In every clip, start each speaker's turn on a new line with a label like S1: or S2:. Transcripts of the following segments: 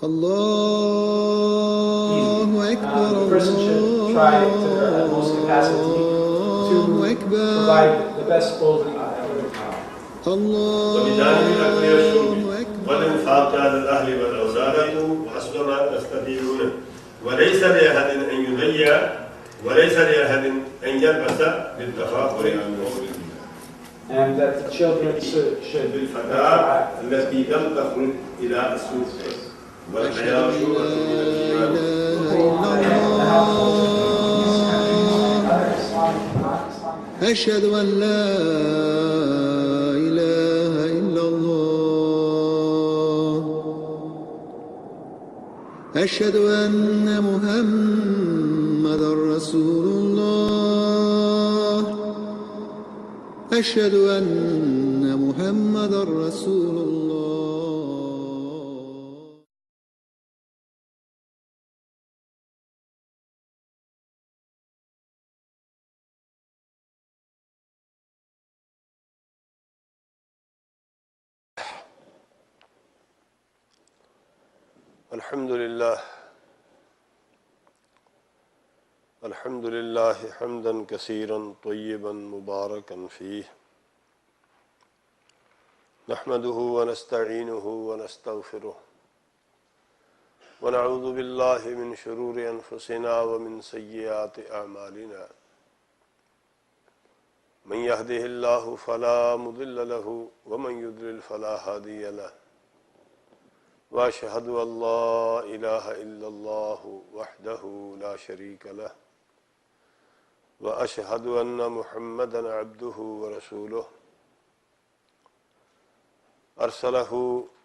S1: Allahu Akbar.
S2: The person should try to their utmost capacity to
S1: Allahu Akbar.
S2: provide the best clothing for
S3: وبجانب الأكل والشرب
S1: Allahu Akbar.
S3: والإنفاق على الأهل والأولاد حسب ما تستطيعون وليس لأحد أن يضيع وليس لأحد أن يلبس بالتفاخر
S2: and that the children should
S3: بالفتاة التي لم تخرج إلى السوق والحياة شعبة من الإيمان.
S1: أشهد أن لا إله إلا الله أشهد أن محمدا رسول الله أشهد أن محمدا رسول الله.
S3: الحمد لله حمدا كثيرا طيبا مباركا فيه نحمده ونستعينه ونستغفره ونعوذ بالله من شرور أنفسنا ومن سيئات أعمالنا من يهده الله فلا مضل له ومن يضلل فلا هادي له وأشهد أن لا إله إلا الله وحده لا شريك له وأشهد أن محمدا عبده ورسوله أرسله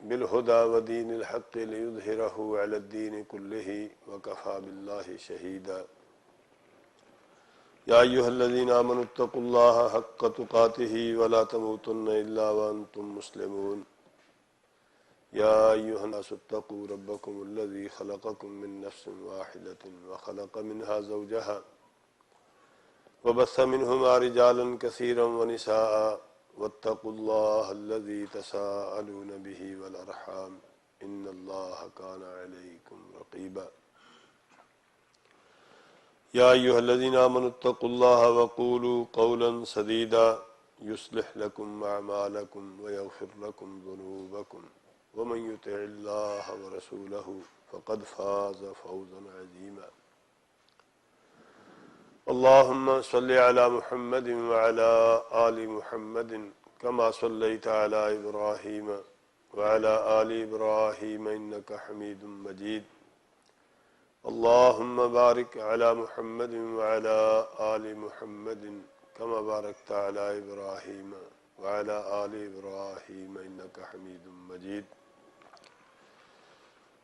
S3: بالهدى ودين الحق ليظهره على الدين كله وكفى بالله شهيدا يا أيها الذين آمنوا اتقوا الله حق تقاته ولا تموتن إلا وأنتم مسلمون يا أيها الناس اتقوا ربكم الذي خلقكم من نفس واحدة وخلق منها زوجها وبث منهما رجالا كثيرا ونساء واتقوا الله الذي تساءلون به والأرحام إن الله كان عليكم رقيبا يا أيها الذين آمنوا اتقوا الله وقولوا قولا سديدا يصلح لكم أعمالكم ويغفر لكم ذنوبكم ومن يطع الله ورسوله فقد فاز فوزا عظيما اللهم صل على محمد وعلى آل محمد كما صليت على إبراهيم وعلى آل إبراهيم إنك حميد مجيد اللهم بارك على محمد وعلى آل محمد كما باركت على إبراهيم وعلى آل إبراهيم إنك حميد مجيد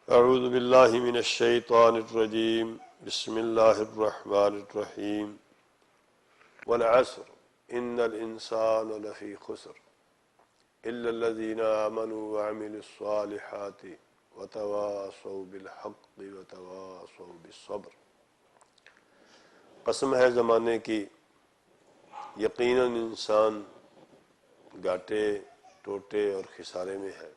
S3: أعوذ بالله من الشيطان الرجيم بسم الله الرحمن الرحيم والعصر إن الإنسان لفي خسر إلا الذين آمنوا وعملوا الصالحات وتواصوا بالحق وتواصوا بالصبر. قسم ہے زمانے کی یقیناً انسان گھاٹے ٹوٹے اور خسارے میں ہے.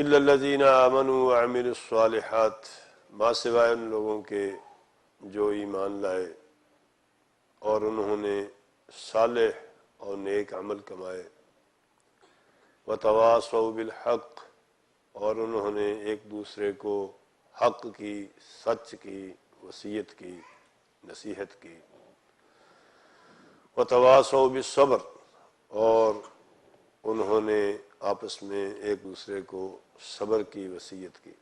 S3: إلا الذين آمنوا وعملوا الصالحات ما سوائے ان لوگوں کے جو ایمان لائے اور انہوں نے صالح اور نیک عمل کمائے وتواصوا بالحق اور انہوں نے ایک دوسرے کو حق کی سچ کی وصیت کی نصیحت کی وتواصوا بالصبر اور انہوں نے آپس میں ایک دوسرے کو صبر کی وصیت کی.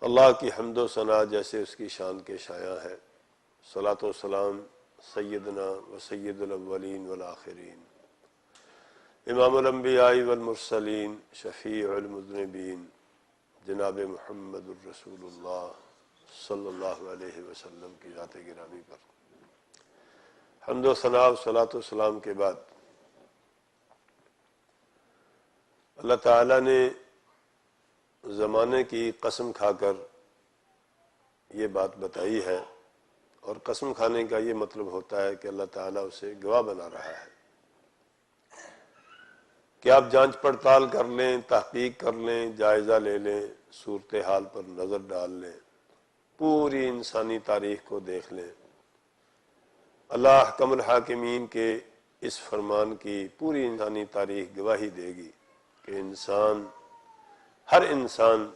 S3: اللہ کی حمد و ثنا جیسے اس کی شان کے شایع ہے. صلاۃ و سلام سیدنا و سید الاولین والآخرین امام الانبیاء والمرسلین شفیع المذنبین جناب محمد الرسول اللہ صلی اللہ علیہ وسلم کی ذات گرامی پر حمد و ثنا و صلاۃ و سلام کے بعد اللہ تعالیٰ نے زمانے کی قسم کھا کر یہ بات بتائی ہے، اور قسم کھانے کا یہ مطلب ہوتا ہے کہ اللہ تعالیٰ اسے گواہ بنا رہا ہے. کہ آپ جانچ پڑتال کر لیں، تحقیق کر لیں، جائزہ لے لیں، صورتحال پر نظر ڈال لیں، پوری انسانی تاریخ کو دیکھ لیں، اللہ احکم الحاکمین کے اس فرمان کی پوری انسانی تاریخ گواہی دے گی کہ ہر انسان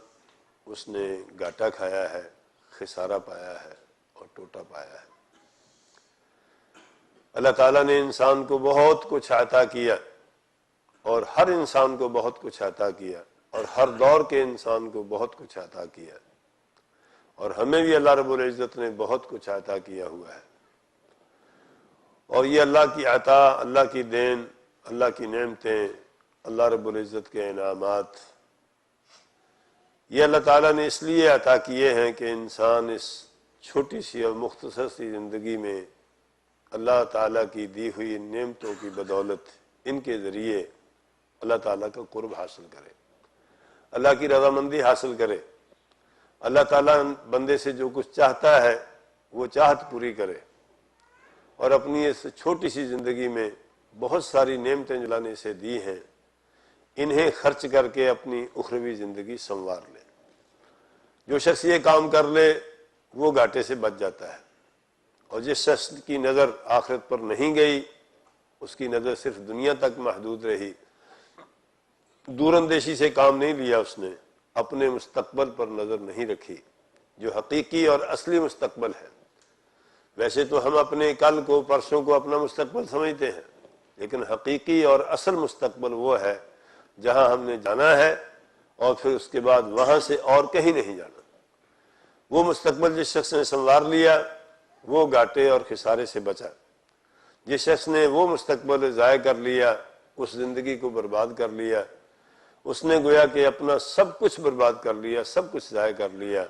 S3: اس نے گھاٹا کھایا ہے، خسارہ پایا ہے اور ٹوٹا پایا ہے۔ اللہ تعالیٰ نے انسان کو بہت کچھ عطا کیا، اور ہر انسان کو بہت کچھ عطا کیا، اور ہر دور کے انسان کو بہت کچھ عطا کیا، اور ہمیں بھی اللہ رب العزت نے بہت کچھ عطا کیا ہوا ہے۔ اور یہ اللہ کی عطا، اللہ کی دین، اللہ کی نعمتیں، اللہ رب العزت کے انعامات، یہ اللہ تعالیٰ نے اس لیے عطا کیے ہیں کہ انسان اس چھوٹی سی اور مختصر سی زندگی میں اللہ تعالیٰ کی دی ہوئی نعمتوں کی بدولت ان کے ذریعے اللہ تعالیٰ کا قرب حاصل کرے، اللہ کی رضامندی حاصل کرے، اللہ تعالیٰ بندے سے جو کچھ چاہتا ہے وہ چاہت پوری کرے، اور اپنی اس چھوٹی سی زندگی میں بہت ساری نعمتیں جو اللہ نے اسے دی ہیں انہیں خرچ کر کے اپنی اخروی زندگی سنوار لے۔ جو شخص یہ کام کر لے وہ گھاٹے سے بچ جاتا ہے، اور جس شخص کی نظر آخرت پر نہیں گئی، اس کی نظر صرف دنیا تک محدود رہی، دور اندیشی سے کام نہیں لیا، اس نے اپنے مستقبل پر نظر نہیں رکھی جو حقیقی اور اصلی مستقبل ہے۔ ویسے تو ہم اپنے کل کو، پرسوں کو اپنا مستقبل سمجھتے ہیں، لیکن حقیقی اور اصل مستقبل وہ ہے جہاں ہم نے جانا ہے، اور پھر اس کے بعد وہاں سے اور کہیں نہیں جانا۔ وہ مستقبل جس شخص نے سنوار لیا وہ گھاٹے اور خسارے سے بچا، جس شخص نے وہ مستقبل ضائع کر لیا، اس زندگی کو برباد کر لیا، اس نے گویا کہ اپنا سب کچھ برباد کر لیا، سب کچھ ضائع کر لیا۔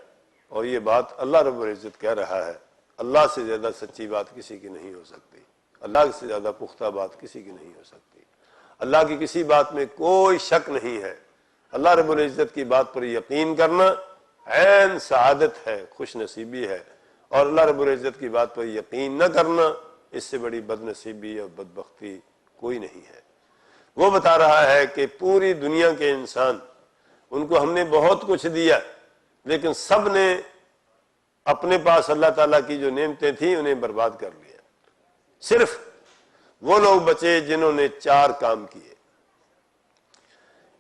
S3: اور یہ بات اللہ رب العزت کہہ رہا ہے، اللہ سے زیادہ سچی بات کسی کی نہیں ہو سکتی، اللہ سے زیادہ پختہ بات کسی کی نہیں ہو سکتی، اللہ کی کسی بات میں کوئی شک نہیں ہے۔ اللہ رب العزت کی بات پر یقین کرنا عین سعادت ہے، خوش نصیبی ہے، اور اللہ رب العزت کی بات پر یقین نہ کرنا اس سے بڑی بد نصیبی اور بدبختی کوئی نہیں ہے۔ وہ بتا رہا ہے کہ پوری دنیا کے انسان، ان کو ہم نے بہت کچھ دیا، لیکن سب نے اپنے پاس اللہ تعالیٰ کی جو نعمتیں تھیں انہیں برباد کر لیا۔ صرف وہ لوگ بچے جنہوں نے 4 کام کیے۔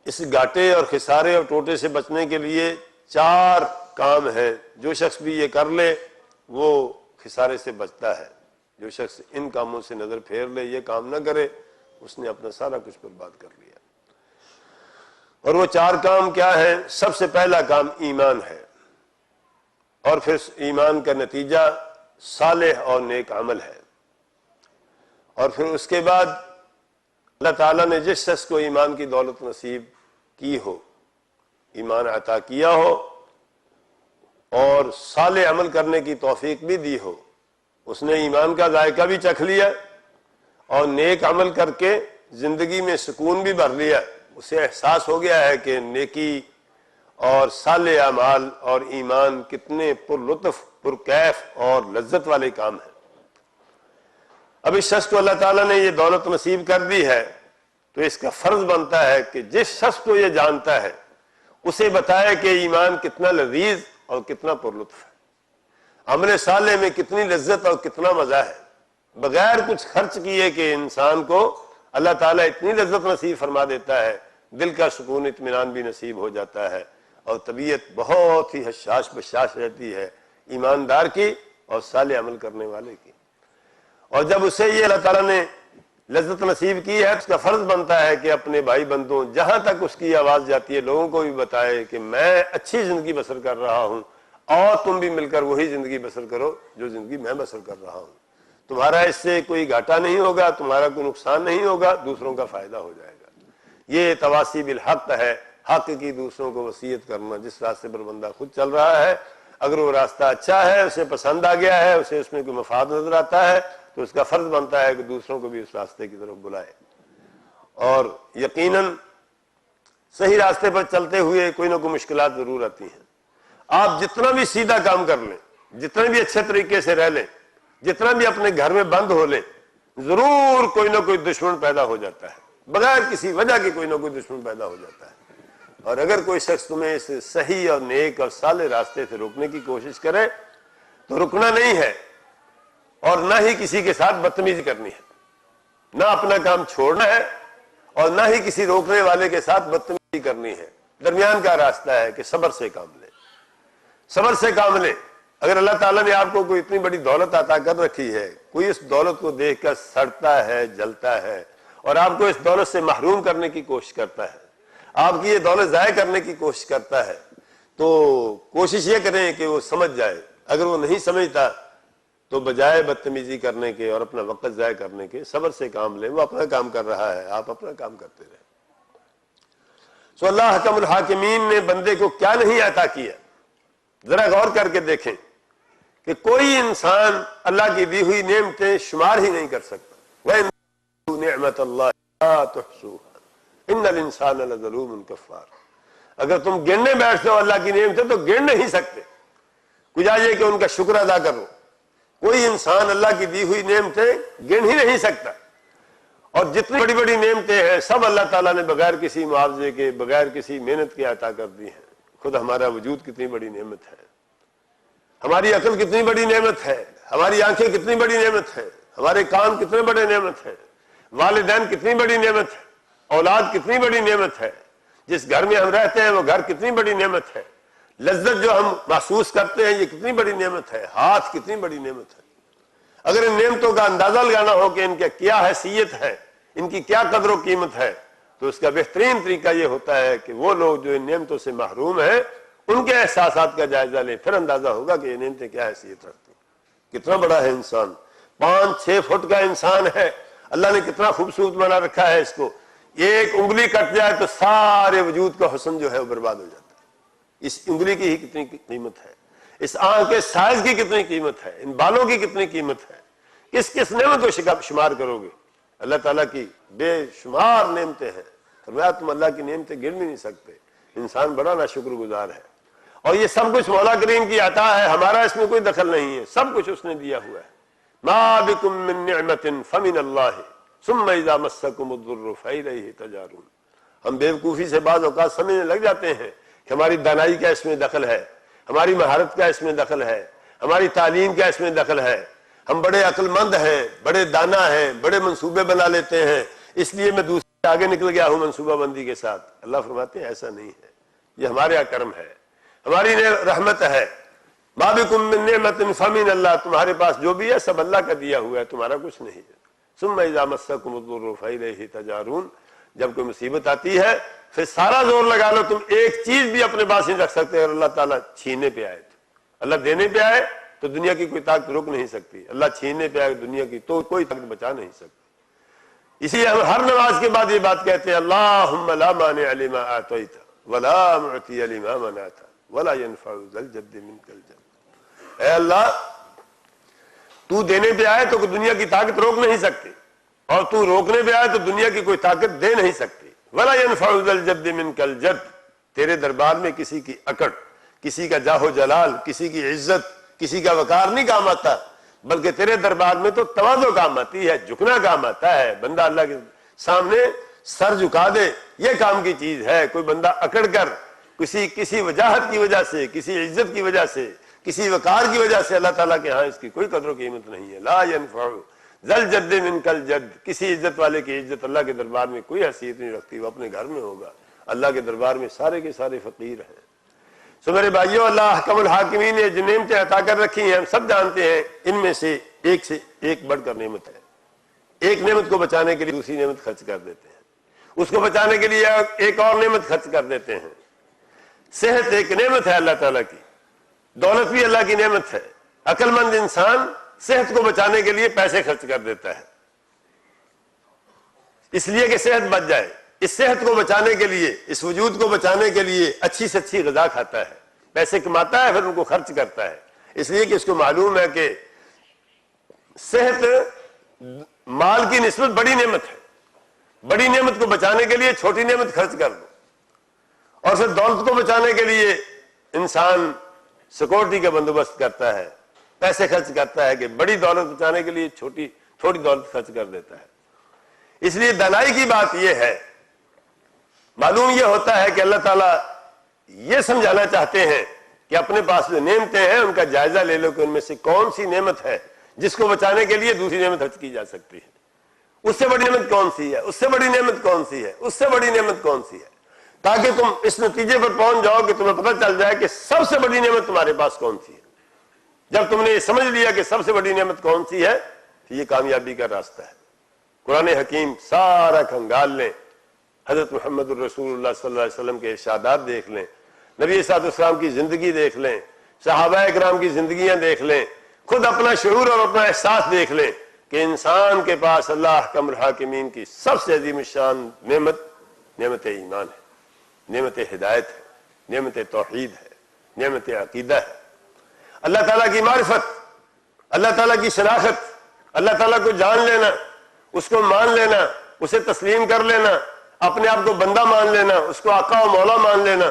S3: اس گھاٹے اور خسارے اور ٹوٹے سے بچنے کے لیے 4 کام ہیں، جو شخص بھی یہ کر لے وہ خسارے سے بچتا ہے۔ جو شخص ان کاموں سے نظر پھیر لے، یہ کام نہ کرے، اس نے اپنا سارا کچھ برباد کر لیا۔ اور وہ 4 کام کیا ہیں؟ سب سے پہلا کام ایمان ہے، اور پھر ایمان کا نتیجہ صالح اور نیک عمل ہے، اور پھر اس کے بعد اللہ تعالیٰ نے جس شخص کو ایمان کی دولت نصیب کی ہو، ایمان عطا کیا ہو اور صالح عمل کرنے کی توفیق بھی دی ہو، اس نے ایمان کا ذائقہ بھی چکھ لیا اور نیک عمل کر کے زندگی میں سکون بھی بھر لیا، اسے احساس ہو گیا ہے کہ نیکی اور صالح اعمال اور ایمان کتنے پر لطف، پر کیف اور لذت والے کام ہیں۔ اب اس شخص کو اللہ تعالیٰ نے یہ دولت نصیب کر دی ہے، تو اس کا فرض بنتا ہے کہ جس شخص کو یہ جانتا ہے اسے بتائے کہ ایمان کتنا لذیذ اور کتنا پر لطف ہے، عمل صالح میں کتنی لذت اور کتنا مزہ ہے۔ بغیر کچھ خرچ کیے کہ انسان کو اللہ تعالیٰ اتنی لذت نصیب فرما دیتا ہے، دل کا سکون، اطمینان بھی نصیب ہو جاتا ہے، اور طبیعت بہت ہی حشاش بشاش رہتی ہے ایماندار کی اور صالح عمل کرنے والے کی۔ اور جب اسے یہ اللہ تعالیٰ نے لذت نصیب کی ہے، اس کا فرض بنتا ہے کہ اپنے بھائی بندوں، جہاں تک اس کی آواز جاتی ہے، لوگوں کو بھی بتائے کہ میں اچھی زندگی بسر کر رہا ہوں، اور تم بھی مل کر وہی زندگی بسر کرو جو زندگی میں بسر کر رہا ہوں۔ تمہارا اس سے کوئی گھاٹا نہیں ہوگا، تمہارا کوئی نقصان نہیں ہوگا، دوسروں کا فائدہ ہو جائے گا۔ یہ تواصی بالحق ہے، حق کی دوسروں کو وصیت کرنا۔ جس راستے پر بندہ خود چل رہا ہے، اگر وہ راستہ اچھا ہے، اسے پسند آ گیا ہے، اسے اس میں کوئی مفاد نظر آتا ہے، تو اس کا فرض بنتا ہے کہ دوسروں کو بھی اس راستے کی طرف بلائے۔ اور یقیناً صحیح راستے پر چلتے ہوئے کوئی نہ کوئی مشکلات ضرور آتی ہیں۔ آپ جتنا بھی سیدھا کام کر لیں، جتنا بھی اچھے طریقے سے رہ لیں، جتنا بھی اپنے گھر میں بند ہو لیں، ضرور کوئی نہ کوئی دشمن پیدا ہو جاتا ہے۔ بغیر کسی وجہ کے کوئی نہ کوئی دشمن پیدا ہو جاتا ہے. اور اگر کوئی شخص تمہیں اس صحیح اور نیک اور صالح راستے سے روکنے کی کوشش کرے تو رکنا نہیں ہے، اور نہ ہی کسی کے ساتھ بدتمیزی کرنی ہے، نہ اپنا کام چھوڑنا ہے اور نہ ہی کسی روکنے والے کے ساتھ بدتمیزی کرنی ہے. درمیان کا راستہ ہے کہ صبر سے کام لے، صبر سے کام لے. اگر اللہ تعالیٰ نے آپ کو کوئی اتنی بڑی دولت عطا کر رکھی ہے، کوئی اس دولت کو دیکھ کر سڑتا ہے، جلتا ہے اور آپ کو اس دولت سے محروم کرنے کی کوشش کرتا ہے، آپ کی یہ دولت ضائع کرنے کی کوشش کرتا ہے، تو کوشش یہ کریں کہ وہ سمجھ جائے. اگر وہ نہیں سمجھتا تو بجائے بدتمیزی کرنے کے اور اپنا وقت ضائع کرنے کے صبر سے کام لیں. وہ اپنا کام کر رہا ہے، آپ اپنا کام کرتے رہیں. سو اللہ حکم الحاکمین نے بندے کو کیا نہیں عطا کیا، ذرا غور کر کے دیکھیں کہ کوئی انسان اللہ کی دی ہوئی نعمتیں شمار ہی نہیں کر سکتا. وَإِنَّ نِعْمَةَ اللَّهِ لَا تُحْصُوهَا إِنَّ الْإِنسَانَ لَظَلُومٌ كَفَّارٌ. اگر تم گننے بیٹھتے ہو اللہ کی نعمتیں تو گن نہیں سکتے، کجا یہ کہ ان کا شکر ادا کرو. کوئی انسان اللہ کی دی ہوئی نعمتیں گن ہی نہیں سکتا. اور جتنی بڑی بڑی نعمتیں ہیں سب اللہ تعالیٰ نے بغیر کسی معاوضے کے، بغیر کسی محنت کے عطا کر دی ہیں. خود ہمارا وجود کتنی بڑی نعمت ہے، ہماری عقل کتنی بڑی نعمت ہے، ہماری آنکھیں کتنی بڑی نعمت ہے، ہمارے کان کتنے بڑے نعمت ہیں، والدین کتنی بڑی نعمت ہے، اولاد کتنی بڑی نعمت ہے، جس گھر میں ہم رہتے ہیں وہ گھر کتنی بڑی نعمت ہے، لذت جو ہم محسوس کرتے ہیں یہ کتنی بڑی نعمت ہے، ہاتھ کتنی بڑی نعمت ہے. اگر ان نعمتوں کا اندازہ لگانا ہو کہ ان کی کیا حیثیت ہے، ان کی کیا قدر و قیمت ہے، تو اس کا بہترین طریقہ یہ ہوتا ہے کہ وہ لوگ جو ان نعمتوں سے محروم ہیں ان کے احساسات کا جائزہ لیں. پھر اندازہ ہوگا کہ یہ نعمتیں کیا حیثیت رکھتی ہیں. کتنا بڑا ہے انسان، 5-6 فٹ کا انسان ہے، اللہ نے کتنا خوبصورت بنا رکھا ہے اس کو. ایک انگلی کٹ جائے تو سارے وجود کا حسن جو ہے وہ برباد ہو جاتا ہے. اس انگلی کی ہی کتنی قیمت ہے، اس آنکھ کے سائز کی کتنی قیمت ہے، ان بالوں کی کتنی قیمت ہے. کس کس نعمت کو شمار کرو گے؟ اللہ تعالیٰ کی بے شمار نعمتیں ہیں. فرمایا تم اللہ کی نعمتیں گن بھی نہیں سکتے. انسان بڑا ناشکر گزار ہے. اور یہ سب کچھ مولا کریم کی عطا ہے، ہمارا اس میں کوئی دخل نہیں ہے. سب کچھ اس نے دیا ہوا ہے. ما بکم من نعمت فمن اللہ ثم اذا مسکم الضر فالیہ تجارون. ہم بیوقوفی سے بعض اوقات سمجھنے لگ جاتے ہیں کہ ہماری دانائی کا اس میں دخل ہے، ہماری مہارت کا اس میں دخل ہے، ہماری تعلیم کا اس میں دخل ہے، ہم بڑے عقل مند ہیں، بڑے دانا ہیں، بڑے منصوبے بنا لیتے ہیں، اس لیے میں دوسرے آگے نکل گیا ہوں منصوبہ بندی کے ساتھ. اللہ فرماتے ہیں ایسا نہیں ہے، یہ ہمارا کرم ہے، ہماری رحمت ہے. ما بکم من نعمت فمن اللہ. تمہارے پاس جو بھی ہے سب اللہ کا دیا ہوا ہے، تمہارا کچھ نہیں ہے. ثم اذا مسکم الضر فالیہ تجارون. جب کوئی مصیبت آتی ہے پھر سارا زور لگا لو، تم ایک چیز بھی اپنے پاس نہیں رکھ سکتے. اور اللہ تعالیٰ چھیننے پہ آئے تو، اللہ دینے پہ آئے تو دنیا کی کوئی طاقت روک نہیں سکتی. اللہ چھیننے پہ آئے دنیا کی تو کوئی طاقت بچا نہیں سکتی. اسی لیے ہم ہر نماز کے بعد یہ بات کہتے ہیں اللہم لا مانع لما اعطیت ولا معطی لما منعت ولا ينفع ذا الجد منک الجد. اے اللہ تو دینے پہ آئے تو دنیا کی طاقت روک نہیں سکتی، اور تو روکنے پہ آئے تو دنیا کی کوئی طاقت دے نہیں سکتی. ولا ينفع ذا الجد منک الجد. تیرے دربار میں کسی کی اکڑ، کسی کا جاہ و جلال، کسی کی عزت، کسی کا وقار نہیں کام آتا، بلکہ تیرے دربار میں تو تواضع کام آتی ہے، جھکنا کام آتا ہے. بندہ اللہ کے سامنے سر جھکا دے، یہ کام کی چیز ہے. کوئی بندہ اکڑ کر کسی وجاہت کی وجہ سے، کسی عزت کی وجہ سے، کسی وقار کی وجہ سے اللہ تعالیٰ کے ہاں اس کی کوئی قدر و قیمت نہیں ہے. لا ينفع ذا الجد منک الجد. کسی عزت والے کی عزت اللہ کے دربار میں کوئی حیثیت نہیں رکھتی. وہ اپنے گھر میں ہوگا، اللہ کے دربار میں سارے کے سارے فقیر ہیں. سو میرے بھائیوں، اللہ حکم الحاکمین نے جو نعمتیں عطا کر رکھی ہیں ہم سب جانتے ہیں، ان میں سے ایک بڑھ کر نعمت ہے. ایک نعمت کو بچانے کے لیے دوسری نعمت خرچ کر دیتے ہیں، اس کو بچانے کے لیے ایک اور نعمت خرچ کر دیتے ہیں. صحت ایک نعمت ہے اللہ تعالیٰ کی، دولت بھی اللہ کی نعمت ہے. عقل مند انسان صحت کو بچانے کے لیے پیسے خرچ کر دیتا ہے اس لیے کہ صحت بچ جائے. اس صحت کو بچانے کے لیے، اس وجود کو بچانے کے لیے اچھی سے اچھی غذا کھاتا ہے، پیسے کماتا ہے، پھر ان کو خرچ کرتا ہے. اس لیے کہ اس کو معلوم ہے کہ صحت مال کی نسبت بڑی نعمت ہے. بڑی نعمت کو بچانے کے لیے چھوٹی نعمت خرچ کر دو. اور پھر دولت کو بچانے کے لیے انسان سیکورٹی کا بندوبست کرتا ہے، پیسے خرچ کرتا ہے کہ بڑی دولت بچانے کے لیے تھوڑی دولت خرچ کر دیتا ہے. اس لیے دانائی کی بات یہ ہے، معلوم یہ ہوتا ہے کہ اللہ تعالیٰ یہ سمجھانا چاہتے ہیں کہ اپنے پاس جو نعمتیں ہیں ان کا جائزہ لے لو کہ ان میں سے کون سی نعمت ہے جس کو بچانے کے لیے دوسری نعمت حفظ کی جا سکتی ہے، اس سے بڑی نعمت کون سی ہے، اس سے بڑی نعمت کون سی ہے، اس سے بڑی نعمت کون سی ہے، تاکہ تم اس نتیجے پر پہنچ جاؤ کہ تمہیں پتہ چل جائے کہ سب سے بڑی نعمت تمہارے پاس کون سی ہے۔ جب تم نے یہ سمجھ لیا کہ سب سے بڑی نعمت کون سی ہے تو یہ کامیابی کا راستہ ہے۔ قرآن حکیم سارا کھنگال لیں، حضرت محمد الرسول اللہ صلی اللہ علیہ وسلم کے ارشادات دیکھ لیں، نبی صلی اللہ علیہ وسلم کی زندگی دیکھ لیں، صحابہ اکرام کی زندگیاں دیکھ لیں، خود اپنا شعور اور اپنا احساس دیکھ لیں کہ انسان کے پاس اللہ احکم الحاکمین کی سب سے عظیم الشان نعمت ایمان ہے، نعمت ہدایت ہے، نعمت توحید ہے، نعمت عقیدہ ہے، اللہ تعالیٰ کی معرفت، اللہ تعالیٰ کی شناخت، اللہ تعالیٰ کو جان لینا، اس کو مان لینا، اسے تسلیم کر لینا، اپنے آپ کو بندہ مان لینا، اس کو آقا و مولا مان لینا،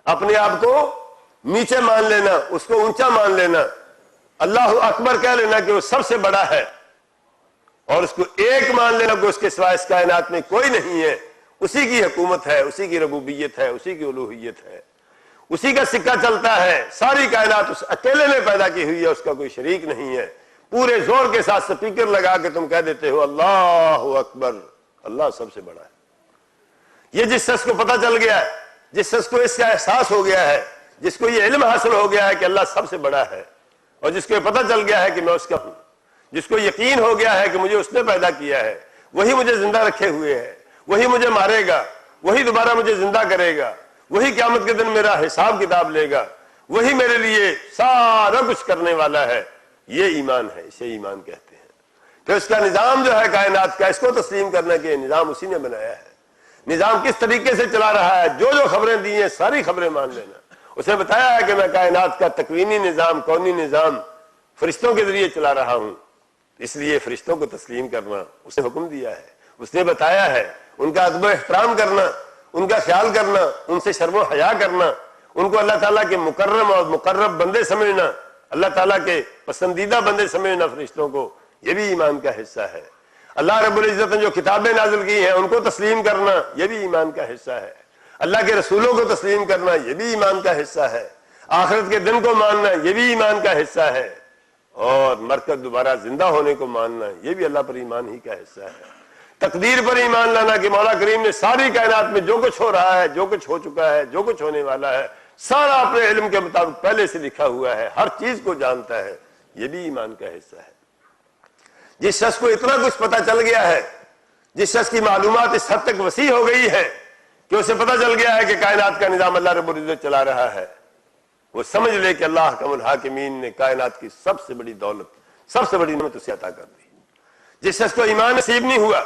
S3: اپنے آپ کو نیچے مان لینا، اس کو اونچا مان لینا، اللہ اکبر کہہ لینا کہ وہ سب سے بڑا ہے، اور اس کو ایک مان لینا کہ اس کے سوائے اس کائنات میں کوئی نہیں ہے، اسی کی حکومت ہے، اسی کی ربوبیت ہے، اسی کی الوہیت ہے، اسی کا سکہ چلتا ہے، ساری کائنات اس اکیلے نے پیدا کی ہوئی ہے، اس کا کوئی شریک نہیں ہے۔ پورے زور کے ساتھ سپیکر لگا کے تم کہہ دیتے ہو اللہ اکبر، اللہ سب سے بڑا ہے۔ یہ جس شخص کو پتہ چل گیا ہے، جس شخص کو اس کا احساس ہو گیا ہے، جس کو یہ علم حاصل ہو گیا ہے کہ اللہ سب سے بڑا ہے، اور جس کو یہ پتہ چل گیا ہے کہ میں اس کا ہوں، جس کو یقین ہو گیا ہے کہ مجھے اس نے پیدا کیا ہے، وہی مجھے زندہ رکھے ہوئے ہے، وہی مجھے مارے گا، وہی دوبارہ مجھے زندہ کرے گا، وہی قیامت کے دن میرا حساب کتاب لے گا، وہی میرے لیے سارا کچھ کرنے والا ہے، یہ ایمان ہے، اسے ایمان کہتے ہیں۔ کہ اس کا نظام جو ہے کائنات کا، اس کو تسلیم کرنا کہ نظام اسی نے بنایا ہے، نظام کس طریقے سے چلا رہا ہے، جو جو خبریں دی ہیں ساری خبریں مان لینا۔ اسے بتایا ہے کہ میں کائنات کا تکوینی نظام، کونی نظام فرشتوں کے ذریعے چلا رہا ہوں، اس لیے فرشتوں کو تسلیم کرنا اس نے حکم دیا ہے، اس نے بتایا ہے، ان کا ادب و احترام کرنا، ان کا خیال کرنا، ان سے شرم و حیا کرنا، ان کو اللہ تعالیٰ کے مکرم اور مقرب بندے سمجھنا، اللہ تعالیٰ کے پسندیدہ بندے سمجھنا فرشتوں کو، یہ بھی ایمان کا حصہ ہے۔ اللہ رب العزت نے جو کتابیں نازل کی ہیں ان کو تسلیم کرنا، یہ بھی ایمان کا حصہ ہے۔ اللہ کے رسولوں کو تسلیم کرنا، یہ بھی ایمان کا حصہ ہے۔ آخرت کے دن کو ماننا، یہ بھی ایمان کا حصہ ہے۔ اور مر کر دوبارہ زندہ ہونے کو ماننا، یہ بھی اللہ پر ایمان ہی کا حصہ ہے۔ تقدیر پر ایمان لانا کہ مولا کریم نے ساری کائنات میں جو کچھ ہو رہا ہے، جو کچھ ہو چکا ہے، جو کچھ ہونے والا ہے، سارا اپنے علم کے مطابق پہلے سے لکھا ہوا ہے، ہر چیز کو جانتا ہے، یہ بھی ایمان کا حصہ ہے۔ جس شخص کو اتنا کچھ پتہ چل گیا ہے، جس شخص کی معلومات اس حد تک وسیع ہو گئی ہے کہ اسے پتہ چل گیا ہے کہ کائنات کا نظام اللہ رب العزت چلا رہا ہے، وہ سمجھ لے کہ اللہ احکم الحاکمین نے کائنات کی سب سے بڑی دولت، سب سے بڑی نعمت اسے عطا کر دی۔ جس شخص کو ایمان نصیب نہیں ہوا،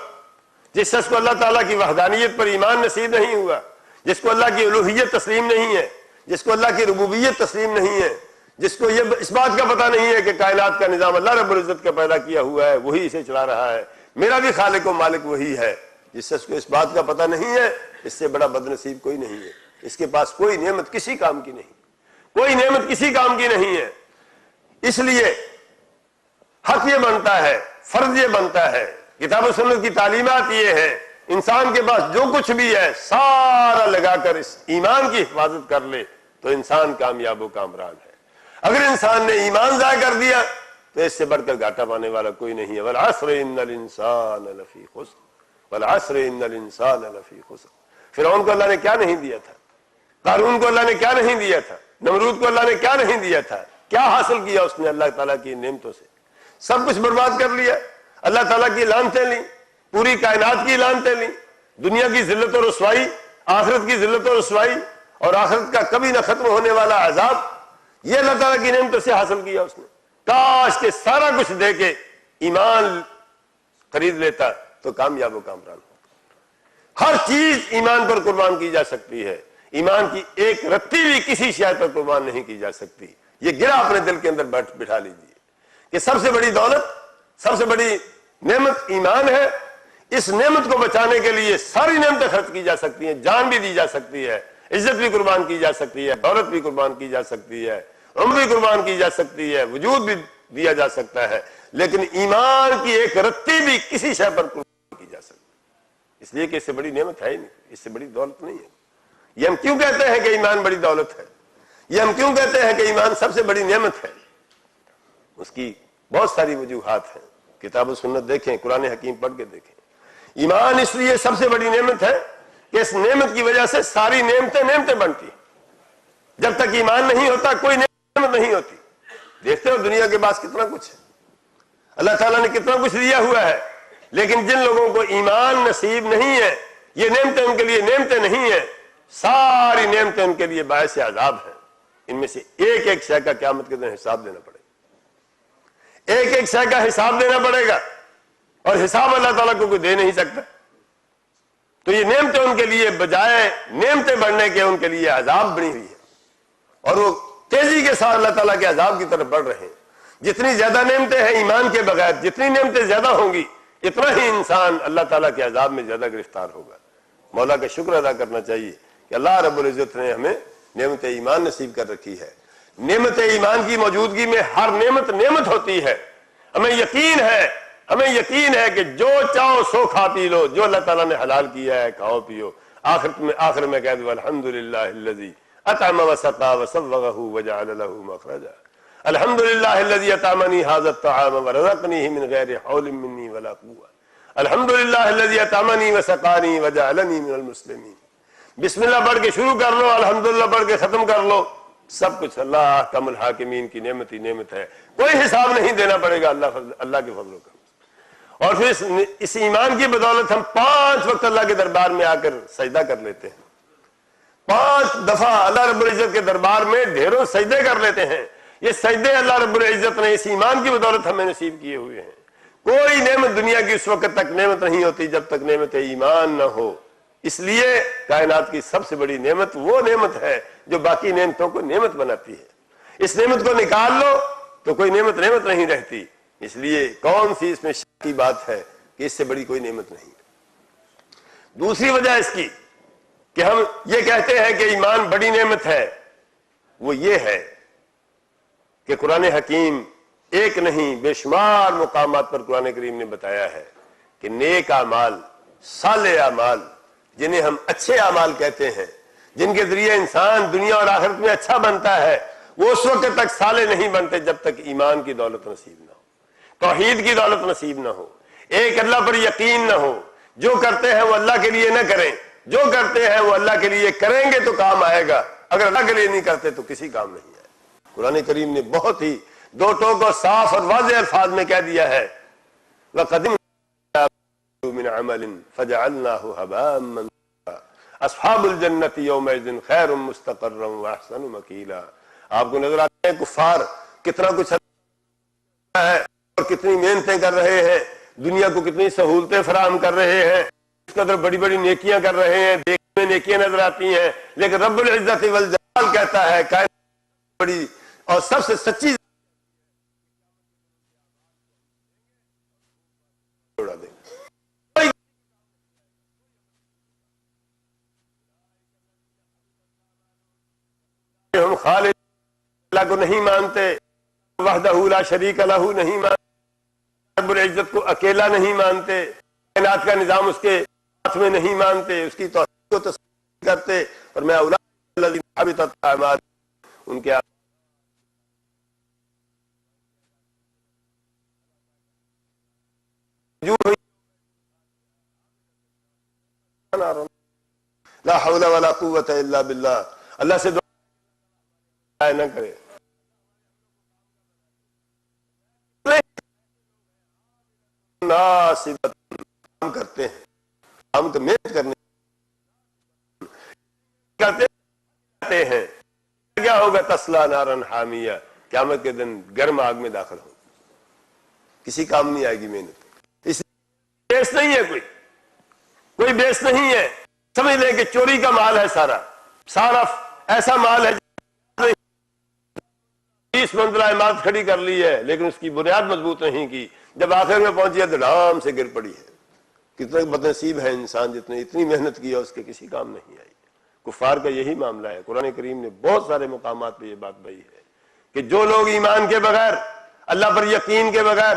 S3: جس شخص کو اللہ تعالیٰ کی وحدانیت پر ایمان نصیب نہیں ہوا، جس کو اللہ کی الوہیت تسلیم نہیں ہے، جس کو اللہ کی ربوبیت تسلیم نہیں ہے، جس کو یہ اس بات کا پتہ نہیں ہے کہ کائنات کا نظام اللہ رب العزت کا پیدا کیا ہوا ہے، وہی اسے چلا رہا ہے، میرا بھی خالق و مالک وہی ہے، جس شخص کو اس بات کا پتہ نہیں ہے، اس سے بڑا بد نصیب کوئی نہیں ہے۔ اس کے پاس کوئی نعمت کسی کام کی نہیں، کوئی نعمت کسی کام کی نہیں ہے۔ اس لیے حق یہ بنتا ہے، فرض یہ بنتا ہے، کتاب و سنت کی تعلیمات یہ ہے، انسان کے پاس جو کچھ بھی ہے سارا لگا کر اس ایمان کی حفاظت کر لے تو انسان کامیاب و کامران ہے۔ اگر انسان نے ایمان ضائع کر دیا تو اس سے بڑھ کر گھاٹا پانے والا کوئی نہیں ہے۔ والعصر ان الانسان لفی خسر، والعصر ان الانسان لفی خسر۔ فرعون کو اللہ نے کیا نہیں دیا تھا، قارون کو اللہ نے کیا نہیں دیا تھا، نمرود کو اللہ نے کیا نہیں دیا تھا، کیا حاصل کیا اس نے اللہ تعالیٰ کی نعمتوں سے؟ سب کچھ برباد کر لیا، اللہ تعالیٰ کی لعنتیں لیں، پوری کائنات کی لعنتیں لیں، دنیا کی ذلت و رسوائی، آخرت کی ذلت و رسوائی، اور آخرت کا کبھی نہ ختم ہونے والا عذاب، یہ اللہ تعالیٰ کی نعمتوں سے حاصل کیا اس نے۔ کاش کہ سارا کچھ دے کے ایمان خرید لیتا تو کامیاب و کامران ہوتا۔ ہر چیز ایمان پر قربان کی جا سکتی ہے، ایمان کی ایک رتی بھی کسی شے پر قربان نہیں کی جا سکتی۔ یہ گرا اپنے دل کے اندر بٹھا لیجیے کہ سب سے بڑی دولت، سب سے بڑی نعمت ایمان ہے۔ اس نعمت کو بچانے کے لیے ساری نعمتیں خرچ کی جا سکتی ہیں، جان بھی دی جا سکتی ہے، عزت بھی قربان کی جا سکتی ہے، دولت بھی قربان کی جا سکتی ہے، عمر بھی قربان کی جا سکتی ہے، وجود بھی دیا جا سکتا ہے، لیکن ایمان کی ایک رتی بھی کسی شے پر قربان کی جا سکتی ہے۔ اس لیے کہ اس سے بڑی نعمت ہے ہی نہیں، اس سے بڑی دولت نہیں ہے۔ یہ ہم کیوں کہتے ہیں کہ ایمان بڑی دولت ہے؟ یہ ہم کیوں کہتے ہیں کہ ایمان سب سے بڑی نعمت ہے؟ اس کی بہت ساری وجوہات ہیں، کتاب و سنت دیکھیں، قرآن حکیم پڑھ کے دیکھیں۔ ایمان اس لیے سب سے بڑی نعمت ہے کہ اس نعمت کی وجہ سے ساری نعمتیں بنتی ہیں۔ جب تک ایمان نہیں ہوتا کوئی نعمت نہیں ہوتی۔ دیکھتے ہو دنیا کے پاس کتنا کچھ ہے، اللہ تعالیٰ نے کتنا کچھ دیا ہوا ہے، لیکن جن لوگوں کو ایمان نصیب نہیں ہے، یہ نعمتیں ان کے لیے نعمتیں نہیں ہیں، ساری نعمتیں ان کے لیے باعث عذاب ہیں۔ ان میں سے ایک ایک شے کا قیامت کے دن حساب دینا پڑے گا، ایک ایک شے کا حساب دینا پڑے گا، اور حساب اللہ تعالیٰ کو کوئی دے نہیں سکتا۔ تو یہ نعمتیں ان کے لیے بجائے نعمتیں بڑھنے کے ان کے لیے عذاب بنی ہوئی ہے، اور وہ تیزی کے ساتھ اللہ تعالیٰ کے عذاب کی طرف بڑھ رہے ہیں۔ جتنی زیادہ نعمتیں ہیں ایمان کے بغیر، جتنی نعمتیں زیادہ ہوں گی اتنا ہی انسان اللہ تعالیٰ کے عذاب میں زیادہ گرفتار ہوگا۔ مولا کا شکر ادا کرنا چاہیے کہ اللہ رب العزت نے ہمیں نعمت ایمان نصیب کر رکھی ہے۔ نعمت ایمان کی موجودگی میں ہر نعمت ہوتی ہے۔ ہمیں یقین ہے کہ جو چاہو سو کھا پی لو، جو اللہ تعالیٰ نے حلال کیا ہے کھاؤ پیو۔ آخر میں کہہ دو الحمدللہ الذی اطعم وسقى وسوغه وجعل له مخرجا، الحمدللہ الذی اطعمنی هذا الطعام ورزقنیہ من غیر حول منی ولا قوة، الحمدللہ الذی اطعمنی وسقانی وجعلنی من المسلمین۔ بسم اللہ پڑھ کے شروع کر لو، الحمدللہ پڑھ کے ختم کر لو، سب کچھ اللہ احکم الحاکمین کی نعمت ہی نعمت ہے، کوئی حساب نہیں دینا پڑے گا اللہ کے فضل و کرم۔ اور پھر اس ایمان کی بدولت ہم 5 وقت اللہ کے دربار میں آ کر سجدہ کر لیتے ہیں، 5 دفعہ اللہ رب العزت کے دربار میں ڈھیروں سجدے کر لیتے ہیں۔ یہ سجدے اللہ رب العزت نے اس ایمان کی بدولت ہمیں نصیب کیے ہوئے ہیں۔ کوئی نعمت دنیا کی اس وقت تک نعمت نہیں ہوتی جب تک نعمت ایمان نہ ہو۔ اس لیے کائنات کی سب سے بڑی نعمت وہ نعمت ہے جو باقی نعمتوں کو نعمت بناتی ہے۔ اس نعمت کو نکال لو تو کوئی نعمت نہیں رہتی۔ اس لیے کون سی اس میں شک کی بات ہے کہ اس سے بڑی کوئی نعمت نہیں۔ دوسری وجہ اس کی کہ ہم یہ کہتے ہیں کہ ایمان بڑی نعمت ہے، وہ یہ ہے کہ قرآن حکیم ایک نہیں بے شمار مقامات پر قرآن کریم نے بتایا ہے کہ نیک اعمال، صالح اعمال، جنہیں ہم اچھے اعمال کہتے ہیں، جن کے ذریعے انسان دنیا اور آخرت میں اچھا بنتا ہے، وہ اس وقت تک صالح نہیں بنتے جب تک ایمان کی دولت نصیب نہ ہو، توحید کی دولت نصیب نہ ہو، ایک اللہ پر یقین نہ ہو۔ جو کرتے ہیں وہ اللہ کے لیے نہ کریں، جو کرتے ہیں وہ اللہ کے لیے کریں گے تو کام آئے گا، اگر اللہ کے لیے نہیں کرتے تو کسی کام نہیں آئے۔ قرآن کریم نے بہت ہی دو ٹوک اور صاف اور واضح الفاظ میں کہہ دیا ہے وَقَدِمْنَا مِنْ عَمَلٍ فَجَعَلْنَاهُ هَبَاءً مَنْثُورًا أَصْحَابُ الْجَنَّةِ يَوْمَئِذٍ خَيْرٌ مُسْتَقَرًّا وَأَحْسَنُ مَقِيلًا۔ آپ کو نظر آتے ہیں کفار کتنا کچھ ہے اور کتنی محنتیں کر رہے ہیں، دنیا کو کتنی سہولتیں فراہم کر رہے ہیں، اس قدر بڑی بڑی نیکیاں کر رہے ہیں، دیکھنے میں نیکیاں نظر آتی ہیں، لیکن رب العزت والجلال کہتا ہے کائنات بڑی اور سب سے سچی جوڑا دے۔ ہم خالق اللہ کو نہیں مانتے، وحدہ لا شریک لہ نہیں مانتے، رب العزت کو اکیلا نہیں مانتے، کائنات کا نظام اس کے ہاتھ میں نہیں مانتے، اس کی توحید کو تسلیم کرتے، اور میں اولئک الذین حبطت اعمالهم، ان کے لا حول ولا قوت الا باللہ، اللہ سے دعا نہ کرے۔ کام کرتے ہیں، ہم تو محنت کرنے کرتے ہیں، کیا ہوگا؟ تسلا نارن حامیہ، قیامت کے دن گرم آگ میں داخل ہوں، کسی کام نہیں آئے گی محنت۔ اس بیس نہیں ہے، کوئی بیس نہیں ہے۔ سمجھ لیں کہ چوری کا مال ہے، سارا ایسا مال ہے 20 منزلہ عمارت کھڑی کر لی ہے لیکن اس کی بنیاد مضبوط نہیں کی، جب آخر میں پہنچی ہے تو دھڑام سے گر پڑی ہے۔ کتنا بدنصیب ہے انسان جتنے اتنی محنت کی ہے اس کے کسی کام نہیں آئی۔ کفار کا یہی معاملہ ہے۔ قرآن کریم نے بہت سارے مقامات پہ یہ بات بتائی ہے کہ جو لوگ ایمان کے بغیر، اللہ پر یقین کے بغیر،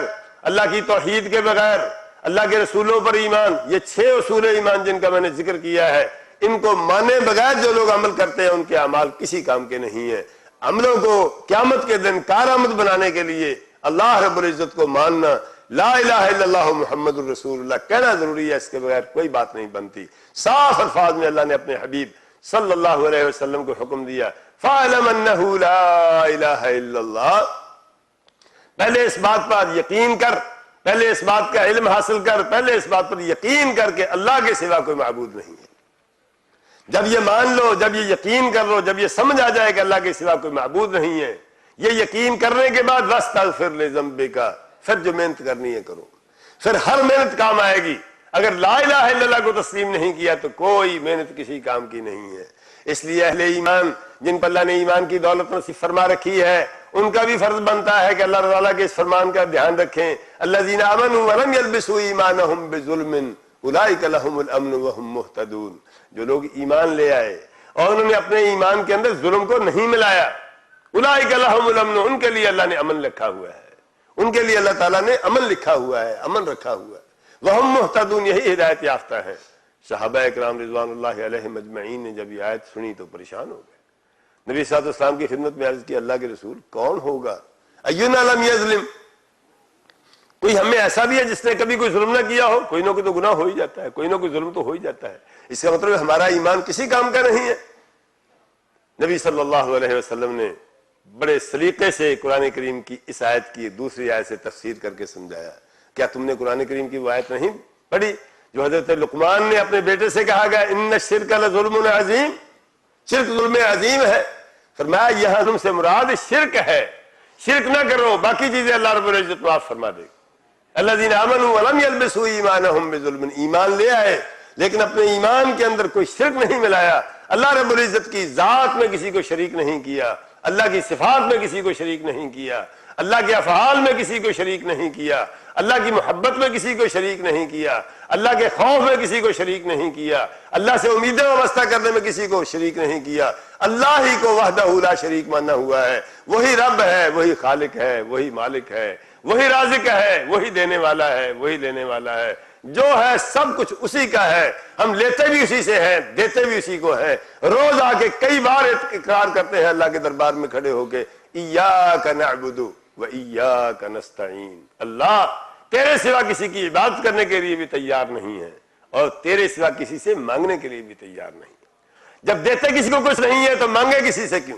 S3: اللہ کی توحید کے بغیر، اللہ کے رسولوں پر ایمان، یہ 6 اصول ایمان جن کا میں نے ذکر کیا ہے، ان کو مانے بغیر جو لوگ عمل کرتے ہیں ان کے اعمال کسی کام کے نہیں ہیں۔ عملوں کو قیامت کے دن کارآمد بنانے کے لیے اللہ رب العزت کو ماننا، لا الہ الا اللہ محمد الرسول اللہ کہنا ضروری ہے، اس کے بغیر کوئی بات نہیں بنتی۔ صاف الفاظ میں اللہ نے اپنے حبیب صلی اللہ علیہ وسلم کو حکم دیا، فَاعْلَمْ أَنَّهُ لَا إِلَهَ إِلَّا اللَّهُ، پہلے اس بات پر یقین کر، پہلے اس بات کا علم حاصل کر، پہلے اس بات پر یقین کر کہ اللہ کے سوا کوئی معبود نہیں ہے۔ جب یہ مان لو، جب یہ یقین کر لو، جب یہ سمجھ آ جائے کہ اللہ کے سوا کوئی معبود نہیں ہے، یہ یقین کرنے کے بعد وَاسْتَغْفِرْ لِذَنبِكَ، پھر جو محنت کرنی ہے کرو، پھر ہر محنت کام آئے گی۔ اگر لا الہ الا اللہ کو تسلیم نہیں کیا تو کوئی محنت کسی کام کی نہیں ہے۔ اس لیے اہل ایمان جن پر اللہ نے ایمان کی دولت نصیب فرما رکھی ہے، ان کا بھی فرض بنتا ہے کہ اللہ تعالیٰ کے اس فرمان کا دھیان رکھیں، الذین آمنوا ولم یلبسوا ایمانہم بظلم اولئک لہم الامن وہم مہتدون، جو لوگ ایمان لے آئے اور انہوں نے اپنے ایمان کے اندر ظلم کو نہیں ملایا، اولئک لہم الامن، ان کے لیے اللہ نے امن رکھا ہوا ہے، ان کے لیے اللہ تعالیٰ نے امن لکھا ہوا ہے، امن رکھا ہوا ہے، وہم مہتدون، یہی ہدایت یافتہ ہے۔ صحابہ اکرام رضوان اللہ علیہم اجمعین نے جب یہ آیت سنی تو پریشان ہو گئے، نبی صلی اللہ علیہ وسلم کی خدمت میں عرض کی، اللہ کے رسول کون ہوگا اینا لم یظلم، کوئی ہمیں ایسا بھی ہے جس نے کبھی کوئی ظلم نہ کیا ہو؟ کوئی نہ کوئی تو گناہ ہو ہی جاتا ہے، کوئی نہ کوئی ظلم تو ہو ہی جاتا ہے، اس کا مطلب ہمارا ایمان کسی کام کا نہیں ہے۔ نبی صلی اللہ علیہ وسلم نے بڑے سلیقے سے قرآن کریم کی اس آیت کی دوسری آیت سے تفسیر کر کے سمجھایا۔ کیا تم نے قرآن کریم کی وہ آیت نہیں پڑھی جو حضرت لقمان نے اپنے بیٹے سے کہا گیا ان الشرک لظلم عظیم، شرک ظلم عظیم ہے؟ فرمایا یہاں تم سے مراد شرک ہے، شرک نہ کرو، باقی چیزیں اللہ رب العزت معاف فرما دے گا۔ الذین آمنوا ولم یلبسوا ایمانہم بظلم، ایمان لے آئے لیکن اپنے ایمان کے اندر کوئی شرک نہیں ملایا، اللہ رب العزت کی ذات میں کسی کو شریک نہیں کیا، اللہ کی صفات میں کسی کو شریک نہیں کیا، اللہ کے افعال میں کسی کو شریک نہیں کیا، اللہ کی محبت میں کسی کو شریک نہیں کیا، اللہ کے خوف میں کسی کو شریک نہیں کیا، اللہ سے امیدیں وابستہ کرنے میں کسی کو شریک نہیں کیا، اللہ ہی کو وحدہ لا شریک مانا ہوا ہے، وہی رب ہے، وہی خالق ہے، وہی مالک ہے، وہی رازق ہے، وہی دینے والا ہے، وہی لینے والا ہے، جو ہے سب کچھ اسی کا ہے، ہم لیتے بھی اسی سے ہیں، دیتے بھی اسی کو ہیں۔ روز آ کے کئی بار اقرار کرتے ہیں اللہ کے دربار میں کھڑے ہو کے، ایاک نعبد و ایاک نستعین، اللہ تیرے سوا کسی کی عبادت کرنے کے لیے بھی تیار نہیں ہے اور تیرے سوا کسی سے مانگنے کے لیے بھی تیار نہیں ہے۔ جب دیتے کسی کو کچھ نہیں ہے تو مانگے کسی سے کیوں؟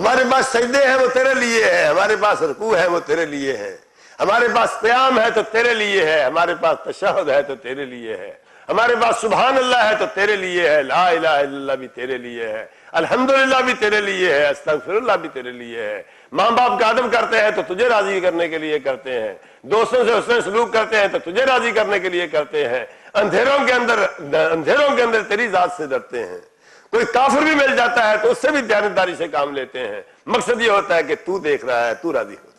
S3: ہمارے پاس سجدے ہیں وہ تیرے لیے ہے، ہمارے پاس رکوع ہے وہ تیرے لیے ہے، ہمارے پاس قیام ہے تو تیرے لیے ہے، ہمارے پاس تشہد ہے تو تیرے لیے ہے، ہمارے پاس سبحان اللہ ہے تو تیرے لیے ہے، لا الہ الا اللہ بھی تیرے لیے ہے، الحمدللہ بھی تیرے لیے ہے، استغفر اللہ بھی تیرے لیے ہے، ماں باپ کا ادب کرتے ہیں تو تجھے راضی کرنے کے لیے کرتے ہیں، دوستوں سے حسن سلوک کرتے ہیں تو تجھے راضی کرنے کے لیے کرتے ہیں، اندھیروں کے اندر تیری ذات سے ڈرتے ہیں، کوئی کافر بھی مل جاتا ہے تو اس سے بھی دیانتداری سے کام لیتے ہیں، مقصد یہ ہوتا ہے کہ تو دیکھ رہا ہے، تو راضی ہو۔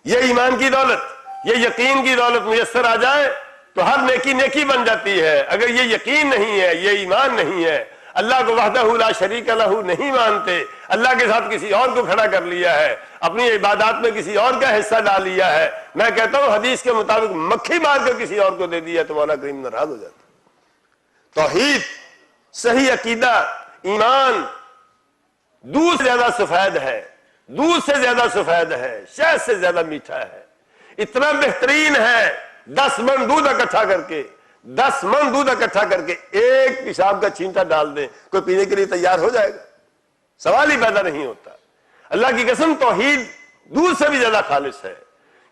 S3: یہ ایمان کی دولت، یہ یقین کی دولت میسر آ جائے تو ہر نیکی نیکی بن جاتی ہے۔ اگر یہ یقین نہیں ہے، یہ ایمان نہیں ہے، اللہ کو وحدہ لا شریک لہ نہیں مانتے، اللہ کے ساتھ کسی اور کو کھڑا کر لیا ہے، اپنی عبادات میں کسی اور کا حصہ ڈال لیا ہے، میں کہتا ہوں حدیث کے مطابق مکھی مار کر کسی اور کو دے دیا تو مولا کریم ناراض ہو جاتا۔ توحید، صحیح عقیدہ، ایمان دودھ سے زیادہ سفید ہے، دودھ سے زیادہ سفید ہے، شہد سے زیادہ میٹھا ہے، اتنا بہترین ہے۔ 10 من دودھ اکٹھا کر کے ایک پیشاب کا چھینٹا ڈال دیں، کوئی پینے کے لیے تیار ہو جائے گا؟ سوال ہی پیدا نہیں ہوتا۔ اللہ کی قسم توحید دودھ سے بھی زیادہ خالص ہے،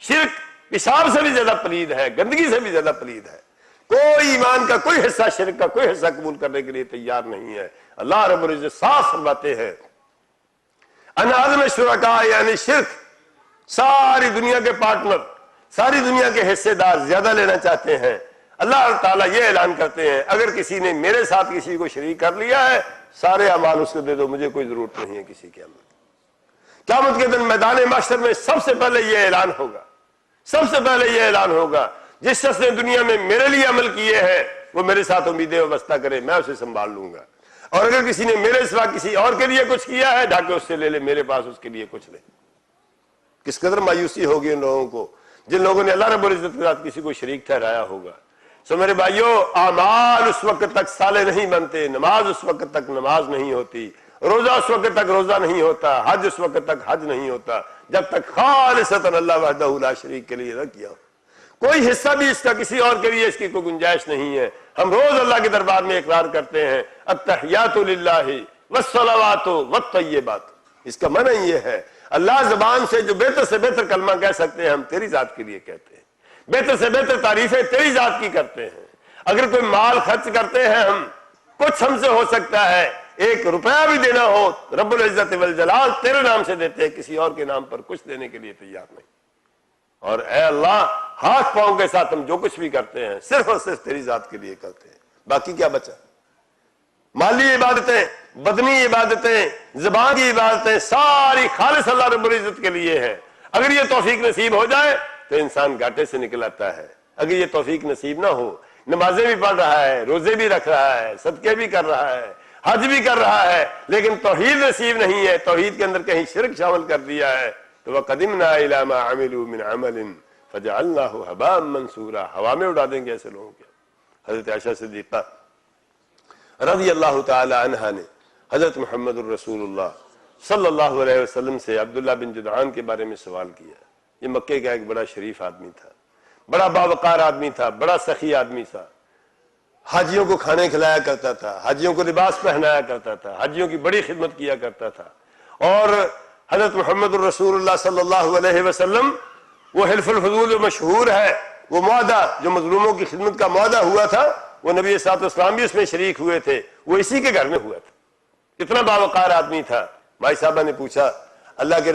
S3: شرک پیشاب سے بھی زیادہ پلید ہے، گندگی سے بھی زیادہ پلید ہے۔ کوئی ایمان کا کوئی حصہ، شرک کا کوئی حصہ قبول کرنے کے لیے تیار نہیں ہے۔ اللہ رب العزت صاف فرماتے ہیں ان اعظم الشرکاء یعنی شرک، ساری دنیا کے پارٹنر، ساری دنیا کے حصے دار زیادہ لینا چاہتے ہیں۔ اللہ تعالیٰ یہ اعلان کرتے ہیں اگر کسی نے میرے ساتھ کسی کو شریک کر لیا ہے، سارے اعمال اس کو دے دو، مجھے کوئی ضرورت نہیں ہے کسی کے عمل۔ قیامت کے دن میدان محشر میں سب سے پہلے یہ اعلان ہوگا، سب سے پہلے یہ اعلان ہوگا جس شخص نے دنیا میں میرے لیے عمل کیے ہیں وہ میرے ساتھ امیدیں وابستہ کرے، میں اسے سنبھال لوں گا، اور اگر کسی نے میرے سوا کسی اور کے لیے کچھ کیا ہے ڈھاکے اس سے لے لے، میرے پاس اس کے لیے کچھ نہیں۔ کس قدر مایوسی ہوگی ان لوگوں کو جن لوگوں نے اللہ رب العزت کے ساتھ کسی کو شریک ٹھہرایا ہوگا. سو میرے بھائیوں، اعمال اس وقت تک صالح نہیں بنتے، نماز اس وقت تک نماز نہیں ہوتی، روزہ اس وقت تک روزہ نہیں ہوتا، حج اس وقت تک حج نہیں ہوتا، جب تک خالصتاً اللہ وحدہ لا شریک کے لیے نہ کیا ہو. کوئی حصہ بھی اس کا کسی اور کے لیے اس کی کوئی گنجائش نہیں ہے. ہم روز اللہ کے دربار میں اقرار کرتے ہیں التحیات للہ والصلوات والطیبات. اس کا معنی یہ ہے اللہ زبان سے جو بہتر سے بہتر کلمہ کہہ سکتے ہیں ہم تیری ذات کے لیے کہتے ہیں، بہتر سے بہتر تعریفیں تیری ذات کی کرتے ہیں. اگر کوئی مال خرچ کرتے ہیں ہم، کچھ ہم سے ہو سکتا ہے، 1 روپیہ بھی دینا ہو رب العزت والجلال تیرے نام سے دیتے ہیں، کسی اور کے نام پر کچھ دینے کے لیے تیار نہیں. اور اے اللہ، ہاتھ پاؤں کے ساتھ ہم جو کچھ بھی کرتے ہیں صرف اور صرف تیری ذات کے لیے کرتے ہیں. باقی کیا بچا؟ مالی عبادتیں، بدنی عبادتیں، زبان کی عبادتیں ساری خالص اللہ رب العزت کے لیے ہیں. اگر یہ توفیق نصیب ہو جائے تو انسان گھاٹے سے نکل آتا ہے. اگر یہ توفیق نصیب نہ ہو، نمازیں بھی پڑھ رہا ہے، روزے بھی رکھ رہا ہے، صدقے بھی کر رہا ہے، حج بھی کر رہا ہے، لیکن توحید نصیب نہیں ہے، توحید کے اندر کہیں شرک شامل کر دیا ہے، تو وَقَدِمْنَا إِلَىٰ مَا عَمِلُوا مِنْ عَمَلٍ فَجَعَلْنَاهُ هَبَاءً مَنْثُورًا. ہوا میں اڑا دیں گے ایسے لوگوں کے. حضرت عائشہ صدیقہ رضی اللہ تعالی عنہا نے حضرت محمد الرسول اللہ صلی اللہ علیہ وسلم سے عبداللہ بن جدعان کے بارے میں سوال کیا. یہ مکے کا ایک بڑا شریف آدمی تھا، بڑا باوقار آدمی تھا، بڑا سخی آدمی تھا. حاجیوں کو کھانے کھلایا کرتا تھا، حاجیوں کو لباس پہنایا کرتا تھا، حاجیوں کی بڑی خدمت کیا کرتا تھا. اور حضرت محمد الرسول اللہ صلی اللہ علیہ وسلم، وہ حلف الفضول جو مشہور ہے، وہ معاہدہ جو مظلوموں کی خدمت کا معاہدہ ہوا تھا، وہ نبی صلی اللہ علیہ وسلم بھی اس میں شریک ہوئے تھے، وہ اسی کے گھر میں ہوا تھا. اتنا باوقار آدمی تھا. بھائی صاحبہ نے پوچھا اللہ کے